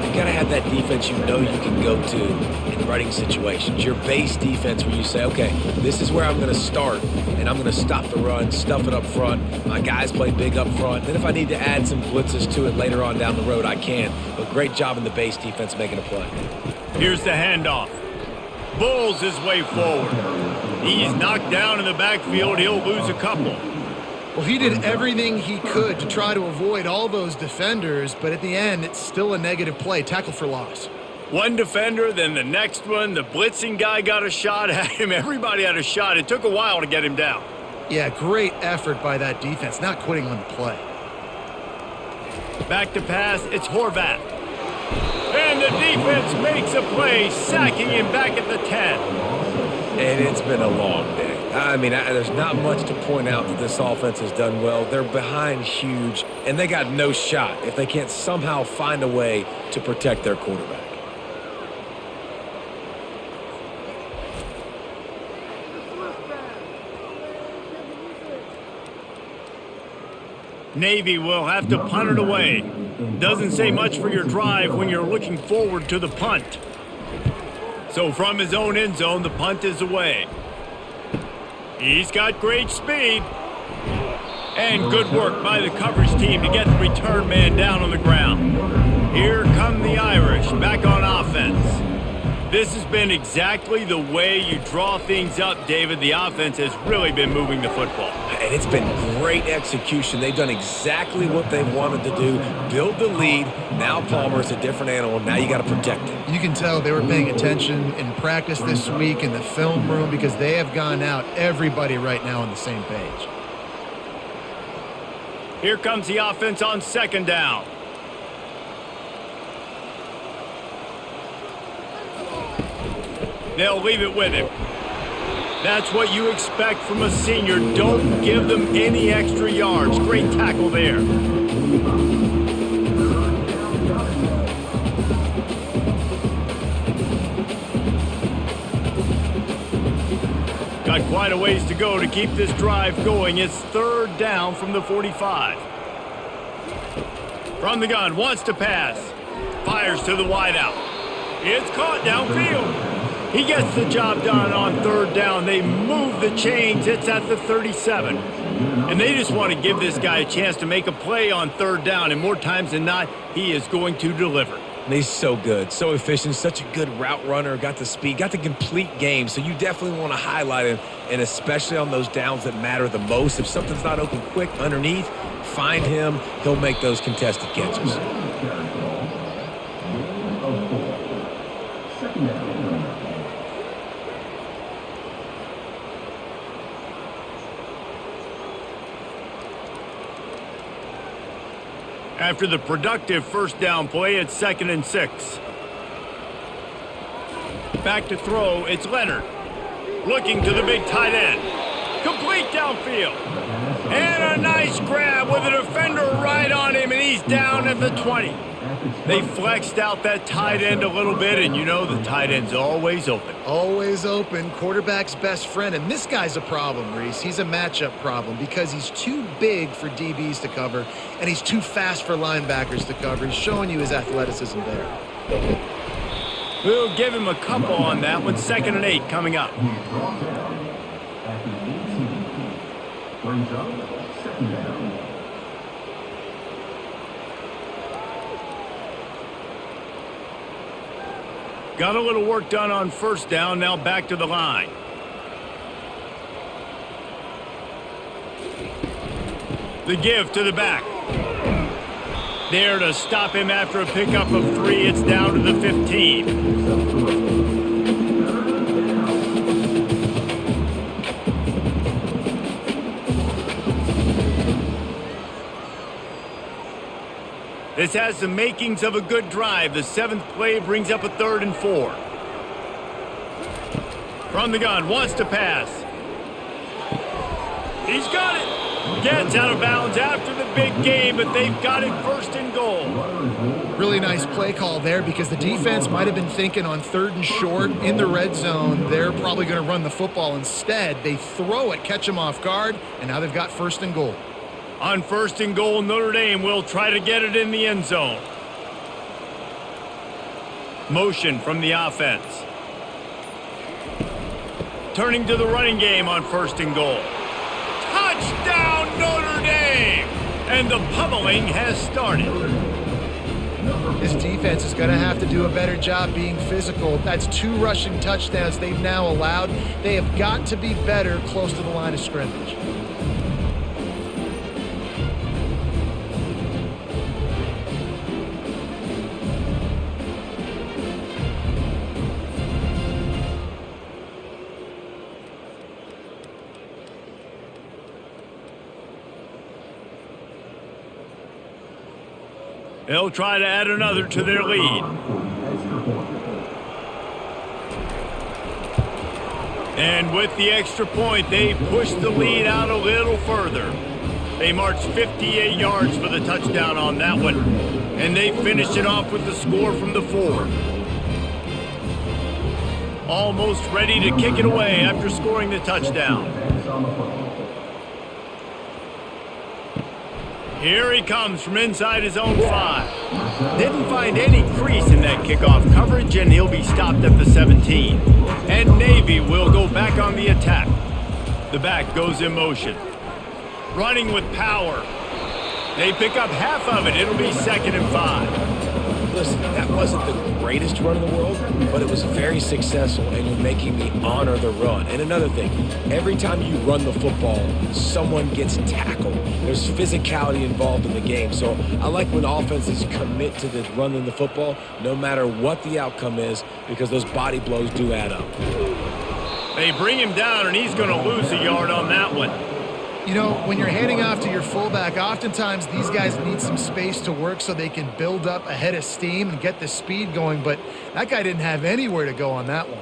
You got to have that defense you know you can go to in running situations. Your base defense where you say, okay, this is where I'm going to start, and I'm going to stop the run, stuff it up front. My guys play big up front. Then if I need to add some blitzes to it later on down the road, I can. But great job in the base defense making a play. Here's the handoff. Bulls his way forward. He's knocked down in the backfield. He'll lose a couple. Well, he did everything he could to try to avoid all those defenders, but at the end, it's still a negative play. Tackle for loss. One defender, then the next one. The blitzing guy got a shot at him. Everybody had a shot. It took a while to get him down. Yeah, great effort by that defense, not quitting on the play. Back to pass. It's Horvath. And the defense makes a play, sacking him back at the 10. And it's been a long day. I mean, there's not much to point out that this offense has done well. They're behind huge, and they got no shot if they can't somehow find a way to protect their quarterback. Navy will have to punt it away. Doesn't say much for your drive when you're looking forward to the punt. So from his own end zone, the punt is away. He's got great speed. And good work by the coverage team to get the return man down on the ground. Here come the Irish back on offense. This has been exactly the way you draw things up, David. The offense has really been moving the football. And it's been great execution. They've done exactly what they wanted to do. Build the lead. Now Palmer's a different animal. Now you got to protect him. You can tell they were paying attention in practice this week in the film room because they have gone out, everybody right now on the same page. Here comes the offense on second down. They'll leave it with him. That's what you expect from a senior. Don't give them any extra yards. Great tackle there. Got quite a ways to go to keep this drive going. It's third down from the 45. From the gun, wants to pass. Fires to the wideout. It's caught downfield. He gets the job done on third down. They move the chains. It's at the 37. And they just want to give this guy a chance to make a play on third down. And more times than not, he is going to deliver. And he's so good, so efficient, such a good route runner, got the speed, got the complete game. So you definitely want to highlight him, and especially on those downs that matter the most. If something's not open quick underneath, find him. He'll make those contested catches. After the productive first down play, it's 2nd and 6. Back to throw, it's Leonard. Looking to the big tight end. Complete downfield. And a nice grab with a defender right on him, and he's down at the 20. They flexed out that tight end a little bit, and you know the tight end's always open. Always open, quarterback's best friend. And this guy's a problem, Reese. He's a matchup problem because he's too big for DBs to cover, and he's too fast for linebackers to cover. He's showing you his athleticism there. We'll give him a couple on that one. 2nd and 8 coming up. Brings up 2nd down. Got a little work done on first down, now back to the line. The give to the back. There to stop him after a pickup of 3. It's down to the 15. This has the makings of a good drive. The 7th play brings up a 3rd and 4. From the gun, wants to pass. He's got it. Gets out of bounds after the big game, but they've got it 1st and goal. Really nice play call there because the defense might have been thinking on 3rd and short in the red zone, they're probably going to run the football. Instead, they throw it, catch them off guard, and now they've got 1st and goal. On 1st and goal, Notre Dame will try to get it in the end zone. Motion from the offense. Turning to the running game on 1st and goal. Touchdown, Notre Dame! And the pummeling has started. This defense is going to have to do a better job being physical. That's 2 rushing touchdowns they've now allowed. They have got to be better close to the line of scrimmage. They'll try to add another to their lead. And with the extra point, they push the lead out a little further. They marched 58 yards for the touchdown on that one. And they finished it off with the score from the 4. Almost ready to kick it away after scoring the touchdown. Here he comes from inside his own 5. Didn't find any crease in that kickoff coverage, and he'll be stopped at the 17. And Navy will go back on the attack. The back goes in motion. Running with power. They pick up half of it. It'll be 2nd and 5. Listen, that wasn't the greatest run in the world, but it was very successful, and you're making me honor the run. And another thing, every time you run the football, someone gets tackled. There's physicality involved in the game. So I like when offenses commit to the running the football, no matter what the outcome is, because those body blows do add up. They bring him down, and he's going to lose a yard on that one. You know, when you're handing off to your fullback, oftentimes these guys need some space to work so they can build up a head of steam and get the speed going, but that guy didn't have anywhere to go on that one.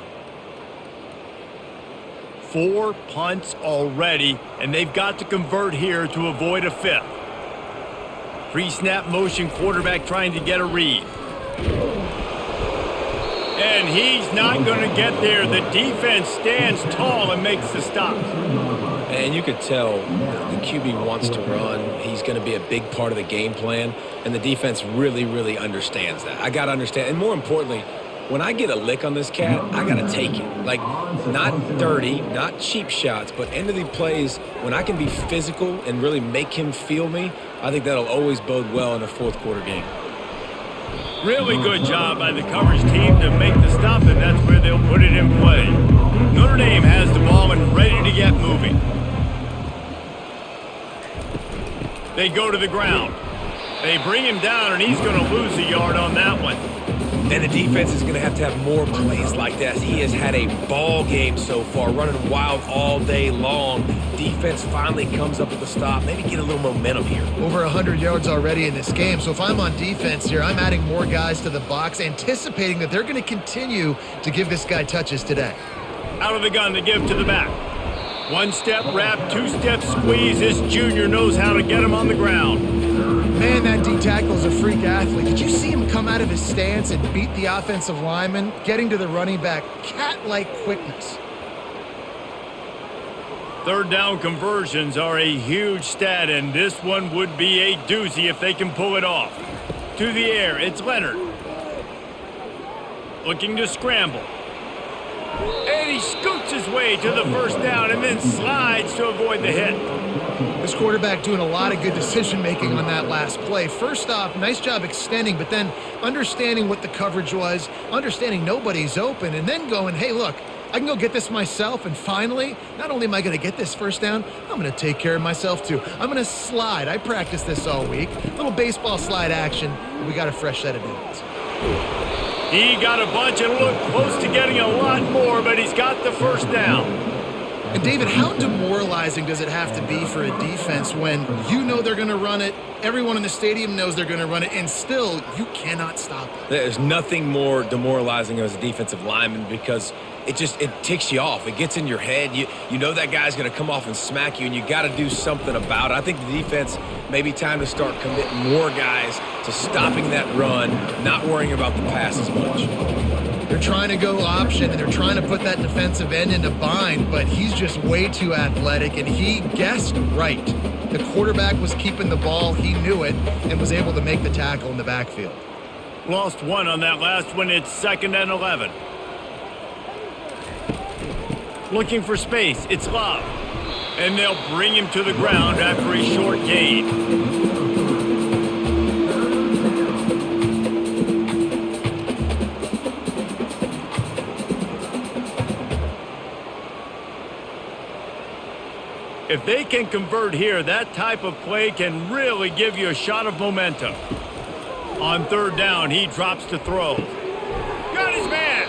4 punts already, and they've got to convert here to avoid a 5th. Pre-snap motion quarterback trying to get a read. And he's not going to get there. The defense stands tall and makes the stop. And you could tell the QB wants to run. He's going to be a big part of the game plan, and the defense really, really understands that. I got to understand, and more importantly, when I get a lick on this cat, I got to take it. Like, not dirty, not cheap shots, but end of the plays, when I can be physical and really make him feel me, I think that'll always bode well in a 4th quarter game. Really good job by the coverage team to make the stop, and that's where they'll put it in play. Notre Dame has the ball and ready to get moving. They go to the ground. They bring him down, and he's going to lose a yard on that one. And the defense is going to have more plays like that. He has had a ball game so far, running wild all day long. Defense finally comes up with a stop, maybe get a little momentum here. Over 100 yards already in this game, so if I'm on defense here, I'm adding more guys to the box, anticipating that they're going to continue to give this guy touches today. Out of the gun to give to the back. 1-step wrap, 2-step squeeze. This junior knows how to get him on the ground. Man, that D-tackle is a freak athlete. Did you see him come out of his stance and beat the offensive lineman, getting to the running back? Cat-like quickness. 3rd down conversions are a huge stat, and this one would be a doozy if they can pull it off. To the air, it's Leonard. Looking to scramble. And he scoots his way to the 1st down and then slides to avoid the hit. This quarterback doing a lot of good decision-making on that last play. First off, nice job extending, but then understanding what the coverage was, understanding nobody's open, and then going, hey, look, I can go get this myself, and finally, not only am I going to get this 1st down, I'm going to take care of myself too. I'm going to slide. I practiced this all week. Little baseball slide action, but we got a fresh set of dudes. He got a bunch and looked close to getting a lot more, but he's got the 1st down. And David, how demoralizing does it have to be for a defense when you know they're going to run it, everyone in the stadium knows they're going to run it, and still you cannot stop it? There's nothing more demoralizing as a defensive lineman because it ticks you off. It gets in your head. You know that guy's going to come off and smack you, and you got to do something about it. I think the defense may be time to start committing more guys to stopping that run, not worrying about the pass as much. They're trying to go option, and they're trying to put that defensive end in a bind, but he's just way too athletic, and he guessed right. The quarterback was keeping the ball. He knew it and was able to make the tackle in the backfield. Lost one on that last one. It's 2nd and 11. Looking for space. It's Love. And they'll bring him to the ground after a short gain. If they can convert here, that type of play can really give you a shot of momentum. On 3rd down, he drops to throw. Got his man.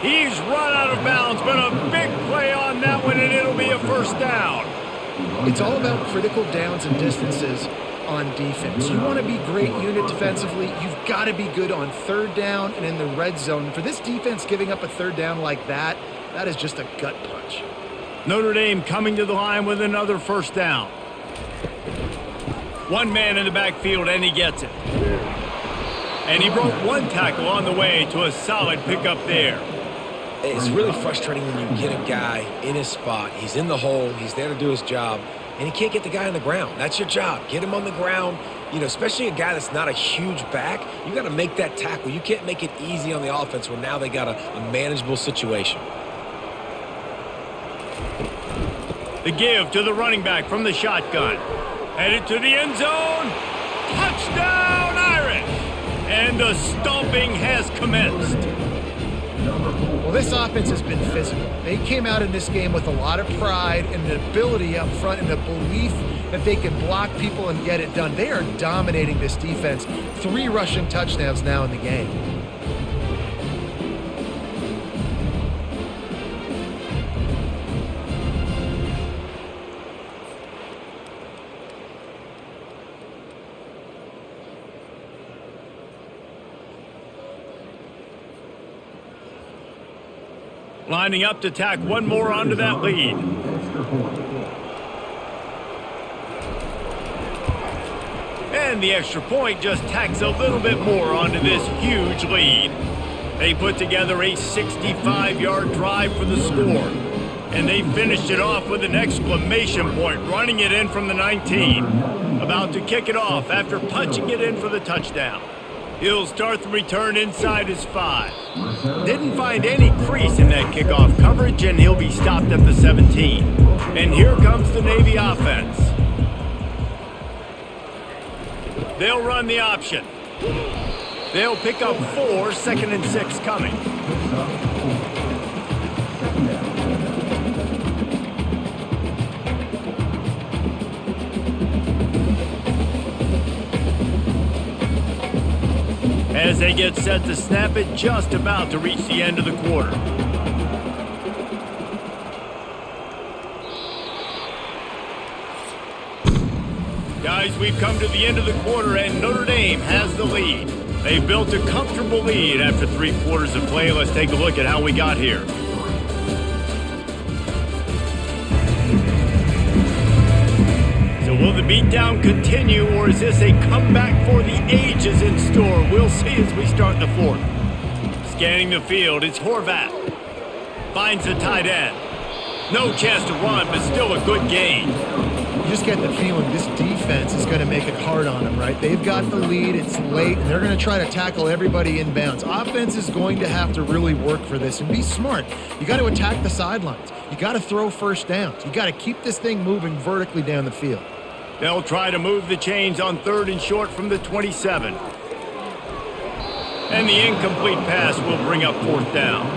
He's run out of bounds, but a big play on that one, and it'll be a 1st down. It's all about critical downs and distances on defense. You want to be great unit defensively, you've got to be good on 3rd down and in the red zone. For this defense giving up a 3rd down like that, that is just a gut punch. Notre Dame coming to the line with another 1st down. One man in the backfield, and he gets it. And he broke one tackle on the way to a solid pickup there. It's really frustrating when you get a guy in his spot. He's in the hole. He's there to do his job, and he can't get the guy on the ground. That's your job. Get him on the ground. You know, especially a guy that's not a huge back, you got to make that tackle. You can't make it easy on the offense when now they got a manageable situation. The give to the running back from the shotgun. Headed to the end zone. Touchdown, Irish! And the stomping has commenced. Well, this offense has been physical. They came out in this game with a lot of pride and an ability up front and a belief that they can block people and get it done. They are dominating this defense. 3 rushing touchdowns now in the game. Lining up to tack one more onto that lead. And the extra point just tacks a little bit more onto this huge lead. They put together a 65-yard drive for the score. And they finished it off with an exclamation point, running it in from the 19. About to kick it off after punching it in for the touchdown. He'll start the return inside his 5. Didn't find any crease in that kickoff coverage, and he'll be stopped at the 17. And here comes the Navy offense. They'll run the option. They'll pick up 4, 2nd and 6 coming. As they get set to snap it, just about to reach the end of the quarter. Guys, we've come to the end of the quarter, and Notre Dame has the lead. They've built a comfortable lead after 3 quarters of play. Let's take a look at how we got here. So will the beatdown continue, or is this a comeback for the ages in store? We'll see as we start the 4th. Scanning the field, it's Horvath. Finds the tight end. No chance to run, but still a good gain. You just get the feeling this defense is going to make it hard on them, right? They've got the lead, it's late, and they're going to try to tackle everybody inbounds. Offense is going to have to really work for this and be smart. You got to attack the sidelines. You got to throw 1st downs. You got to keep this thing moving vertically down the field. They'll try to move the chains on 3rd and short from the 27. And the incomplete pass will bring up 4th down.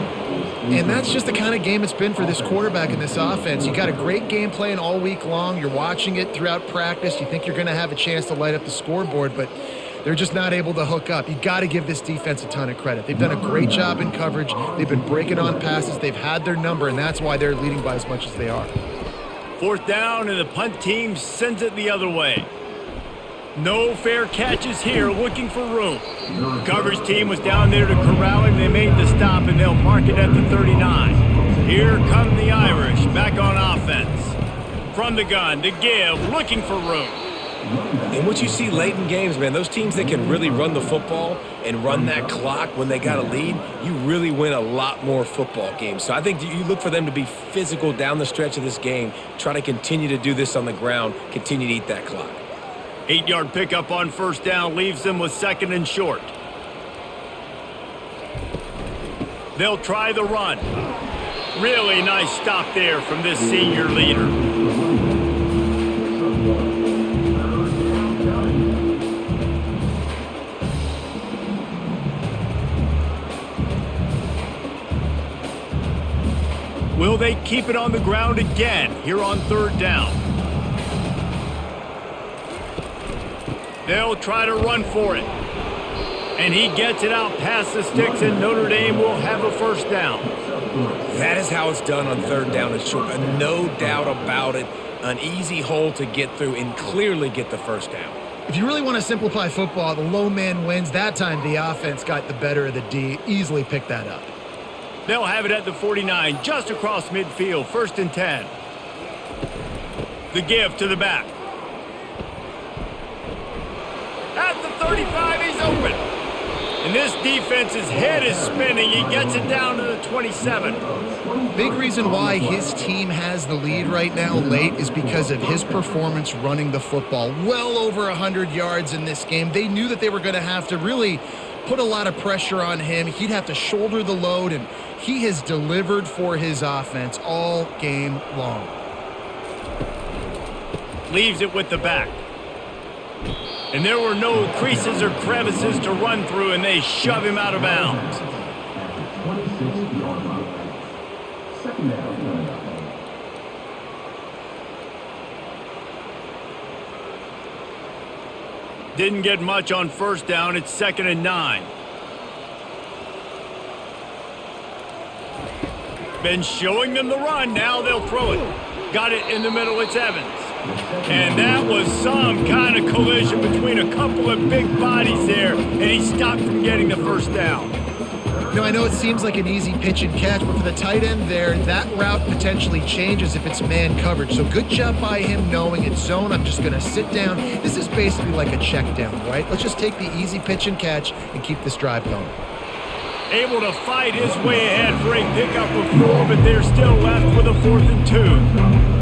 And that's just the kind of game it's been for this quarterback and this offense. You got a great game plan all week long. You're watching it throughout practice. You think you're going to have a chance to light up the scoreboard, but they're just not able to hook up. You got to give this defense a ton of credit. They've done a great job in coverage. They've been breaking on passes. They've had their number, and that's why they're leading by as much as they are. 4th down, and the punt team sends it the other way. No fair catches here, looking for room. The coverage team was down there to corral him. They made the stop, and they'll mark it at the 39. Here come the Irish back on offense. From the gun to give, looking for room. And what you see late in games, man, those teams that can really run the football and run that clock when they got a lead, you really win a lot more football games. So I think you look for them to be physical down the stretch of this game, try to continue to do this on the ground, continue to eat that clock. 8-yard pickup on first down leaves them with 2nd and short. They'll try the run. Really nice stop there from this senior leader. Will they keep it on the ground again here on 3rd down? They'll try to run for it. And he gets it out past the sticks, and Notre Dame will have a first down. That is how it's done on 3rd down and short. No doubt about it. An easy hole to get through and clearly get the first down. If you really want to simplify football, the low man wins. That time the offense got the better of the D. Easily picked that up. They'll have it at the 49, just across midfield, 1st and 10. The give to the back. At the 35, he's open. And this defense's head is spinning. He gets it down to the 27. Big reason why his team has the lead right now late is because of his performance running the football. Well over 100 yards in this game. They knew that they were going to have to really put a lot of pressure on him. He'd have to shoulder the load, and he has delivered for his offense all game long. Leaves it with the back. And there were no creases or crevices to run through, and they shove him out of bounds. Didn't get much on first down. It's 2nd and 9. Been showing them the run. Now they'll throw it. Got it in the middle. It's Evans. And that was some kind of collision between a couple of big bodies there, and he stopped from getting the first down. Now, I know it seems like an easy pitch and catch, but for the tight end there, that route potentially changes if it's man coverage. So good job by him knowing it's zone. I'm just going to sit down. This is basically like a check down, right? Let's just take the easy pitch and catch and keep this drive going. Able to fight his way ahead for a pickup of 4, but they're still left with a 4th and 2.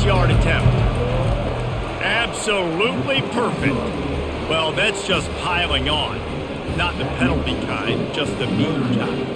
Yard attempt. Absolutely perfect. Well, that's just piling on. Not the penalty kind, just the mean kind.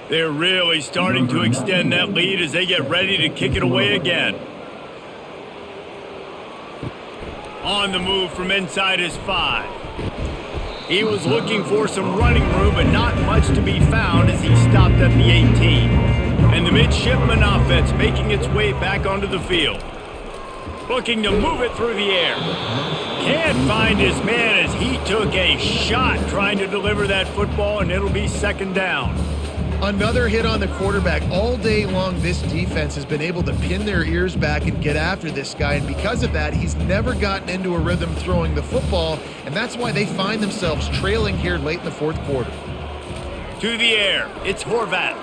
They're really starting to extend that lead as they get ready to kick it away again. On the move from inside his 5. He was looking for some running room, but not much to be found as he stopped at the 18. And the midshipman offense making its way back onto the field. Looking to move it through the air. Can't find his man as he took a shot trying to deliver that football, and it'll be 2nd down. Another hit on the quarterback. All day long, this defense has been able to pin their ears back and get after this guy, and because of that, he's never gotten into a rhythm throwing the football, and that's why they find themselves trailing here late in the 4th quarter. To the air, it's Horvat.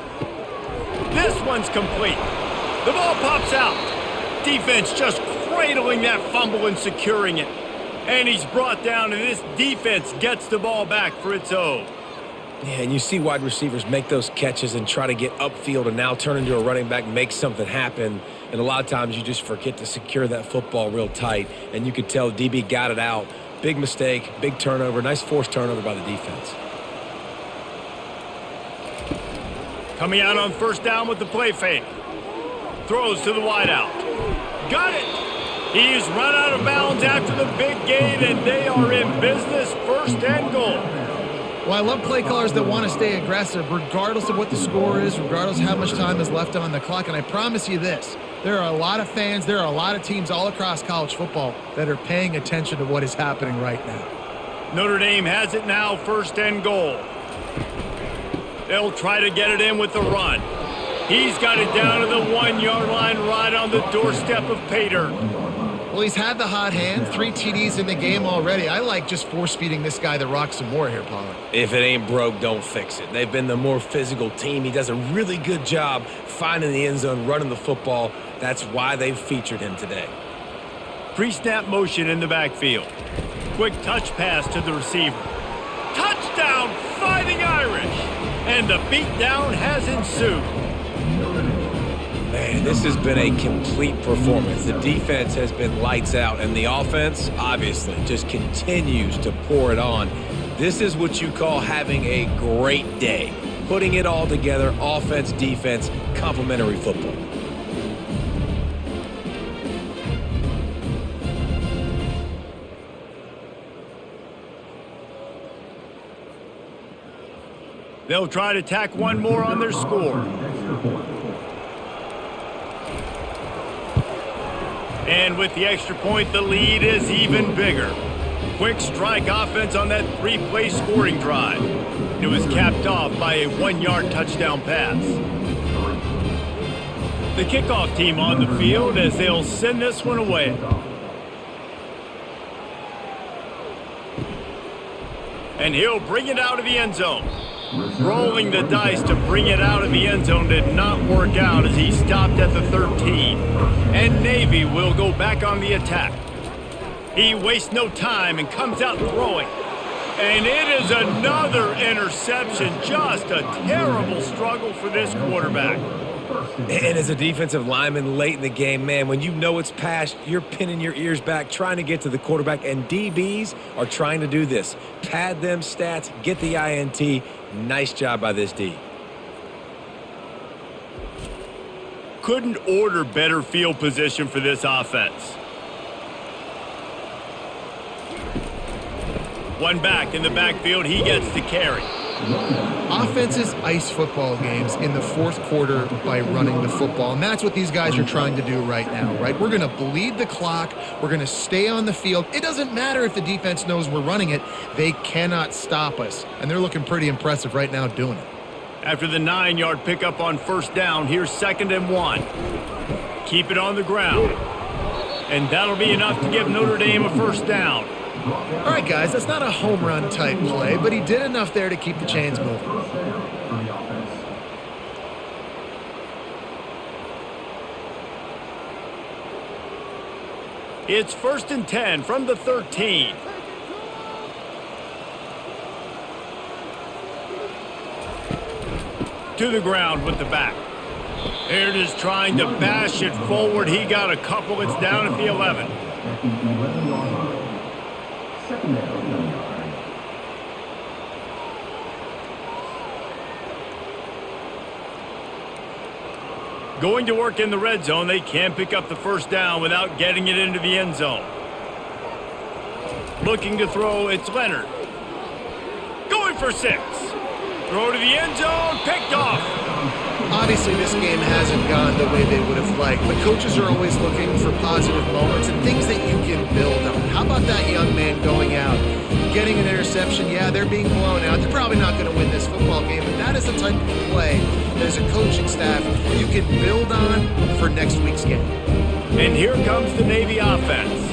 This one's complete. The ball pops out. Defense just cradling that fumble and securing it. And he's brought down, and this defense gets the ball back for its own. Yeah, and you see wide receivers make those catches and try to get upfield and now turn into a running back, make something happen. And a lot of times you just forget to secure that football real tight. And you could tell DB got it out. Big mistake, big turnover, nice forced turnover by the defense. Coming out on first down with the play fake. Throws to the wideout. Got it! He's run out of bounds after the big gain, and they are in business, first and goal. Well, I love play callers that want to stay aggressive regardless of what the score is, regardless of how much time is left on the clock. And I promise you this, there are a lot of fans, there are a lot of teams all across college football that are paying attention to what is happening right now. Notre Dame has it now, first and goal. They'll try to get it in with the run. He's got it down to the 1-yard line right on the doorstep of pay dirt. Well, he's had the hot hand, 3 TDs in the game already. I like just force-feeding this guy the rock some more here, Pollard. If it ain't broke, don't fix it. They've been the more physical team. He does a really good job finding the end zone, running the football. That's why they've featured him today. Pre-snap motion in the backfield. Quick touch pass to the receiver. Touchdown, Fighting Irish! And the beatdown has ensued. Man, this has been a complete performance. The defense has been lights out, and the offense, obviously, just continues to pour it on. This is what you call having a great day. Putting it all together, offense, defense, complementary football. They'll try to tack one more on their score. And with the extra point, the lead is even bigger. Quick strike offense on that 3-play scoring drive. It was capped off by a 1-yard touchdown pass. The kickoff team on the field as they'll send this one away. And he'll bring it out of the end zone. Rolling the dice to bring it out of the end zone did not work out as he stopped at the 13. And Navy will go back on the attack. He wastes no time and comes out throwing. And it is another interception. Just a terrible struggle for this quarterback. And as a defensive lineman late in the game, man, when you know it's past, you're pinning your ears back, trying to get to the quarterback, and DBs are trying to do this. Pad them stats, get the INT. Nice job by this D. Couldn't order better field position for this offense. One back in the backfield, he gets to carry. Offenses ice football games in the fourth quarter by running the football, and that's what these guys are trying to do right now, right? We're going to bleed the clock. We're going to stay on the field. It doesn't matter if the defense knows we're running it. They cannot stop us, and they're looking pretty impressive right now doing it. After the 9-yard pickup on first down, here's 2nd and 1. Keep it on the ground. And that'll be enough to give Notre Dame a first down. All right, guys, that's not a home run type play, but he did enough there to keep the chains moving. It's 1st and 10 from the 13. To the ground with the back. Here it is trying to bash it forward. He got a couple. It's down at the 11. Going to work in the red zone. They can't pick up the first down without getting it into the end zone. Looking to throw, it's Leonard. Going for 6. Throw to the end zone, picked off. Obviously, this game hasn't gone the way they would have liked, but coaches are always looking for positive moments and things that you can build on. How about that young man going out, getting an interception? Yeah, they're being blown out. They're probably not going to win this football game, but that is the type of play that as a coaching staff you can build on for next week's game. And here comes the Navy offense.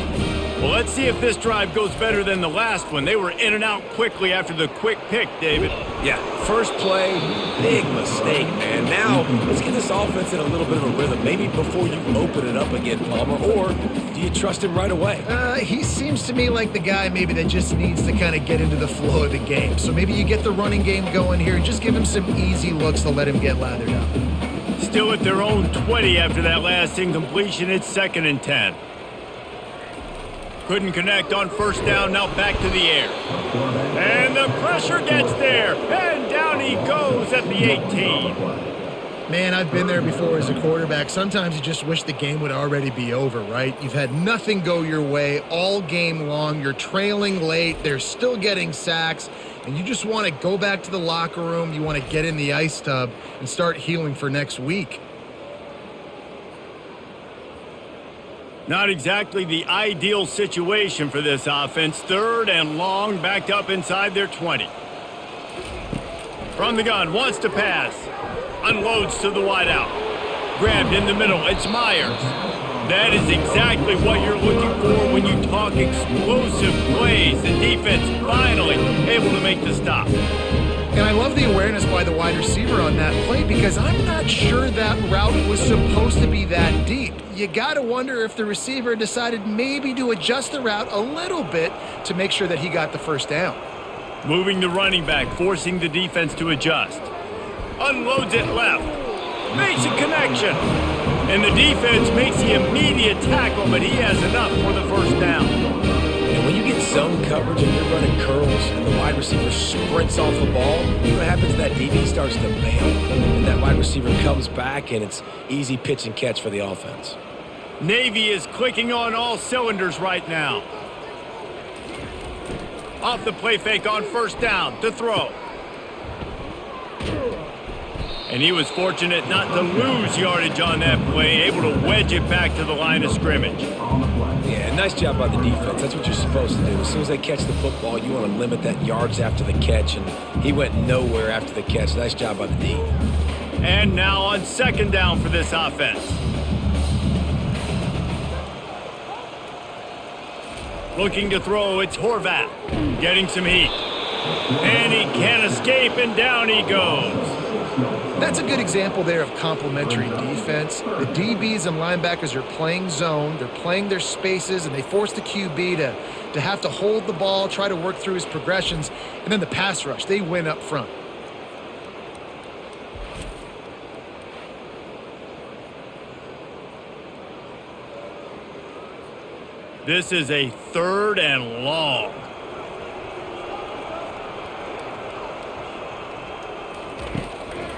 Well, let's see if this drive goes better than the last one. They were in and out quickly after the quick pick, David. Yeah, first play, big mistake, man. Now, let's get this offense in a little bit of a rhythm. Maybe before you open it up again, Palmer, or do you trust him right away? He seems to me like the guy maybe that just needs to kind of get into the flow of the game. So maybe you get the running game going here and just give him some easy looks to let him get lathered up. Still at their own 20 after that last incompletion. It's 2nd and 10. Couldn't connect on first down, now back to the air. And the pressure gets there, and down he goes at the 18. Man, I've been there before as a quarterback. Sometimes you just wish the game would already be over, right? You've had nothing go your way all game long. You're trailing late. They're still getting sacks. And you just want to go back to the locker room. You want to get in the ice tub and start healing for next week. Not exactly the ideal situation for this offense. 3rd and long, backed up inside their 20. From the gun, wants to pass. Unloads to the wideout. Grabbed in the middle. It's Myers. That is exactly what you're looking for when you talk explosive plays. The defense finally able to make the stop. And I love the awareness by the wide receiver on that play because I'm not sure that route was supposed to be that deep. You got to wonder if the receiver decided maybe to adjust the route a little bit to make sure that he got the first down. Moving the running back, forcing the defense to adjust. Unloads it left. Makes a connection. And the defense makes the immediate tackle, but he has enough for the first down. And when you get zone coverage and you're running curls and the wide receiver sprints off the ball, you know what happens? That DB starts to bail, and that wide receiver comes back, and it's easy pitch and catch for the offense. Navy is clicking on all cylinders right now. Off the play fake on first down to throw. And he was fortunate not to lose yardage on that play, able to wedge it back to the line of scrimmage. Yeah, nice job by the defense. That's what you're supposed to do. As soon as they catch the football, you want to limit that yards after the catch, and he went nowhere after the catch. Nice job by the D. And now on 2nd down for this offense. Looking to throw, it's Horvat. Getting some heat. And he can't escape, and down he goes. That's a good example there of complementary defense. The DBs and linebackers are playing zone, they're playing their spaces, and they force the QB to have to hold the ball, try to work through his progressions, and then the pass rush, they win up front. This is a 3rd and long.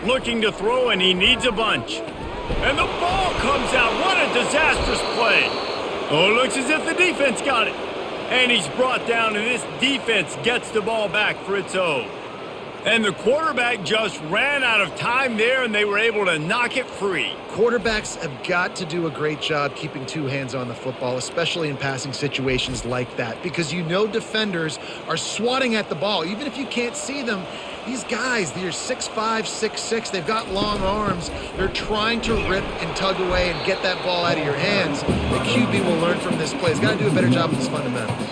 Looking to throw, and he needs a bunch. And the ball comes out. What a disastrous play. Oh, it looks as if the defense got it. And he's brought down, and this defense gets the ball back for its own. And the quarterback just ran out of time there, and they were able to knock it free. Quarterbacks have got to do a great job keeping 2 hands on the football, especially in passing situations like that, because you know defenders are swatting at the ball. Even if you can't see them, these guys, they're 6'5", 6'6", they've got long arms. They're trying to rip and tug away and get that ball out of your hands. The QB will learn from this play. He's got to do a better job with his fundamentals.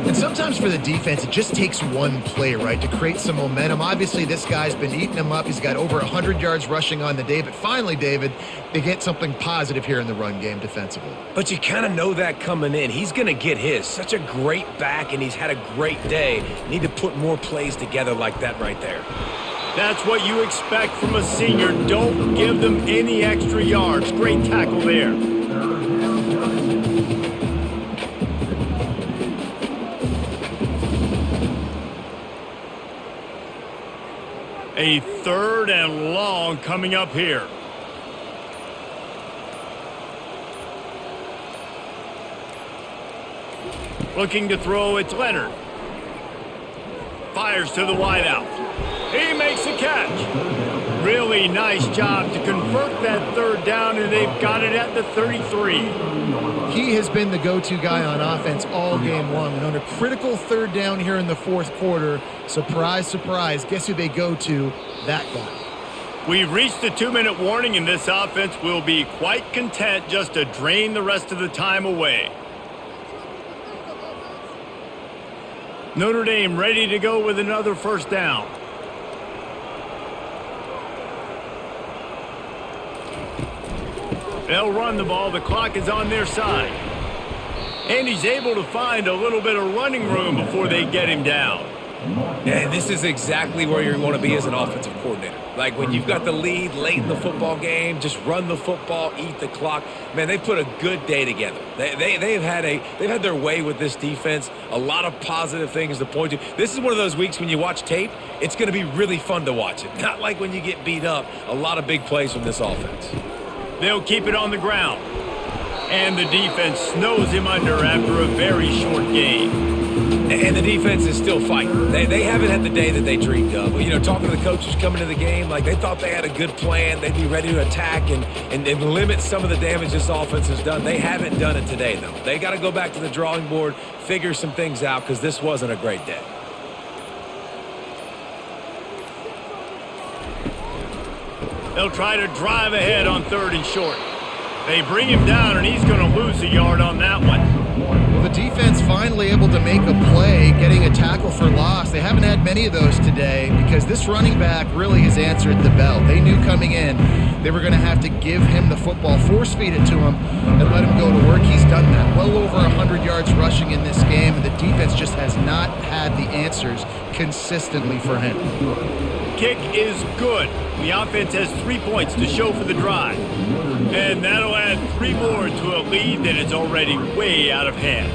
And sometimes for the defense, it just takes one play, right, to create some momentum. Obviously, this guy's been eating them up. He's got over 100 yards rushing on the day. But finally, David, they get something positive here in the run game defensively. But you kind of know that coming in. He's going to get his. Such a great back, and he's had a great day. Need to put more plays together like that right there. That's what you expect from a senior. Don't give them any extra yards. Great tackle there. A 3rd and long coming up here. Looking to throw, it's Leonard. Fires to the wideout. He makes a catch. Really nice job to convert that 3rd down, and they've got it at the 33. He has been the go-to guy on offense all game long. And on a critical 3rd down here in the 4th quarter, surprise, surprise, guess who they go to? That guy. We've reached the 2-minute warning, and this offense will be quite content just to drain the rest of the time away. Notre Dame ready to go with another 1st down. They'll run the ball. The clock is on their side. And he's able to find a little bit of running room before they get him down. And this is exactly where you're going to be as an offensive coordinator. Like when you've got the lead late in the football game, just run the football, eat the clock. Man, they've put a good day together. They've had their way with this defense. A lot of positive things to point to. This is one of those weeks when you watch tape, it's going to be really fun to watch it. Not like when you get beat up. A lot of big plays from this offense. They'll keep it on the ground. And the defense snows him under after a very short game. And the defense is still fighting. They haven't had the day that they dreamed of. You know, talking to the coaches coming to the game, like they thought they had a good plan. They'd be ready to attack and limit some of the damage this offense has done. They haven't done it today, though. They got to go back to the drawing board, figure some things out, because this wasn't a great day. They'll try to drive ahead on 3rd and short. They bring him down, and he's going to lose a yard on that one. Well, the defense finally able to make a play, getting a tackle for loss. They haven't had many of those today because this running back really has answered the bell. They knew coming in they were going to have to give him the football, force feed it to him, and let him go to work. He's done that. Well over 100 yards rushing in this game, and the defense just has not had the answers consistently for him. Kick is good. The offense has 3 points to show for the drive. And that'll add 3 more to a lead that is already way out of hand.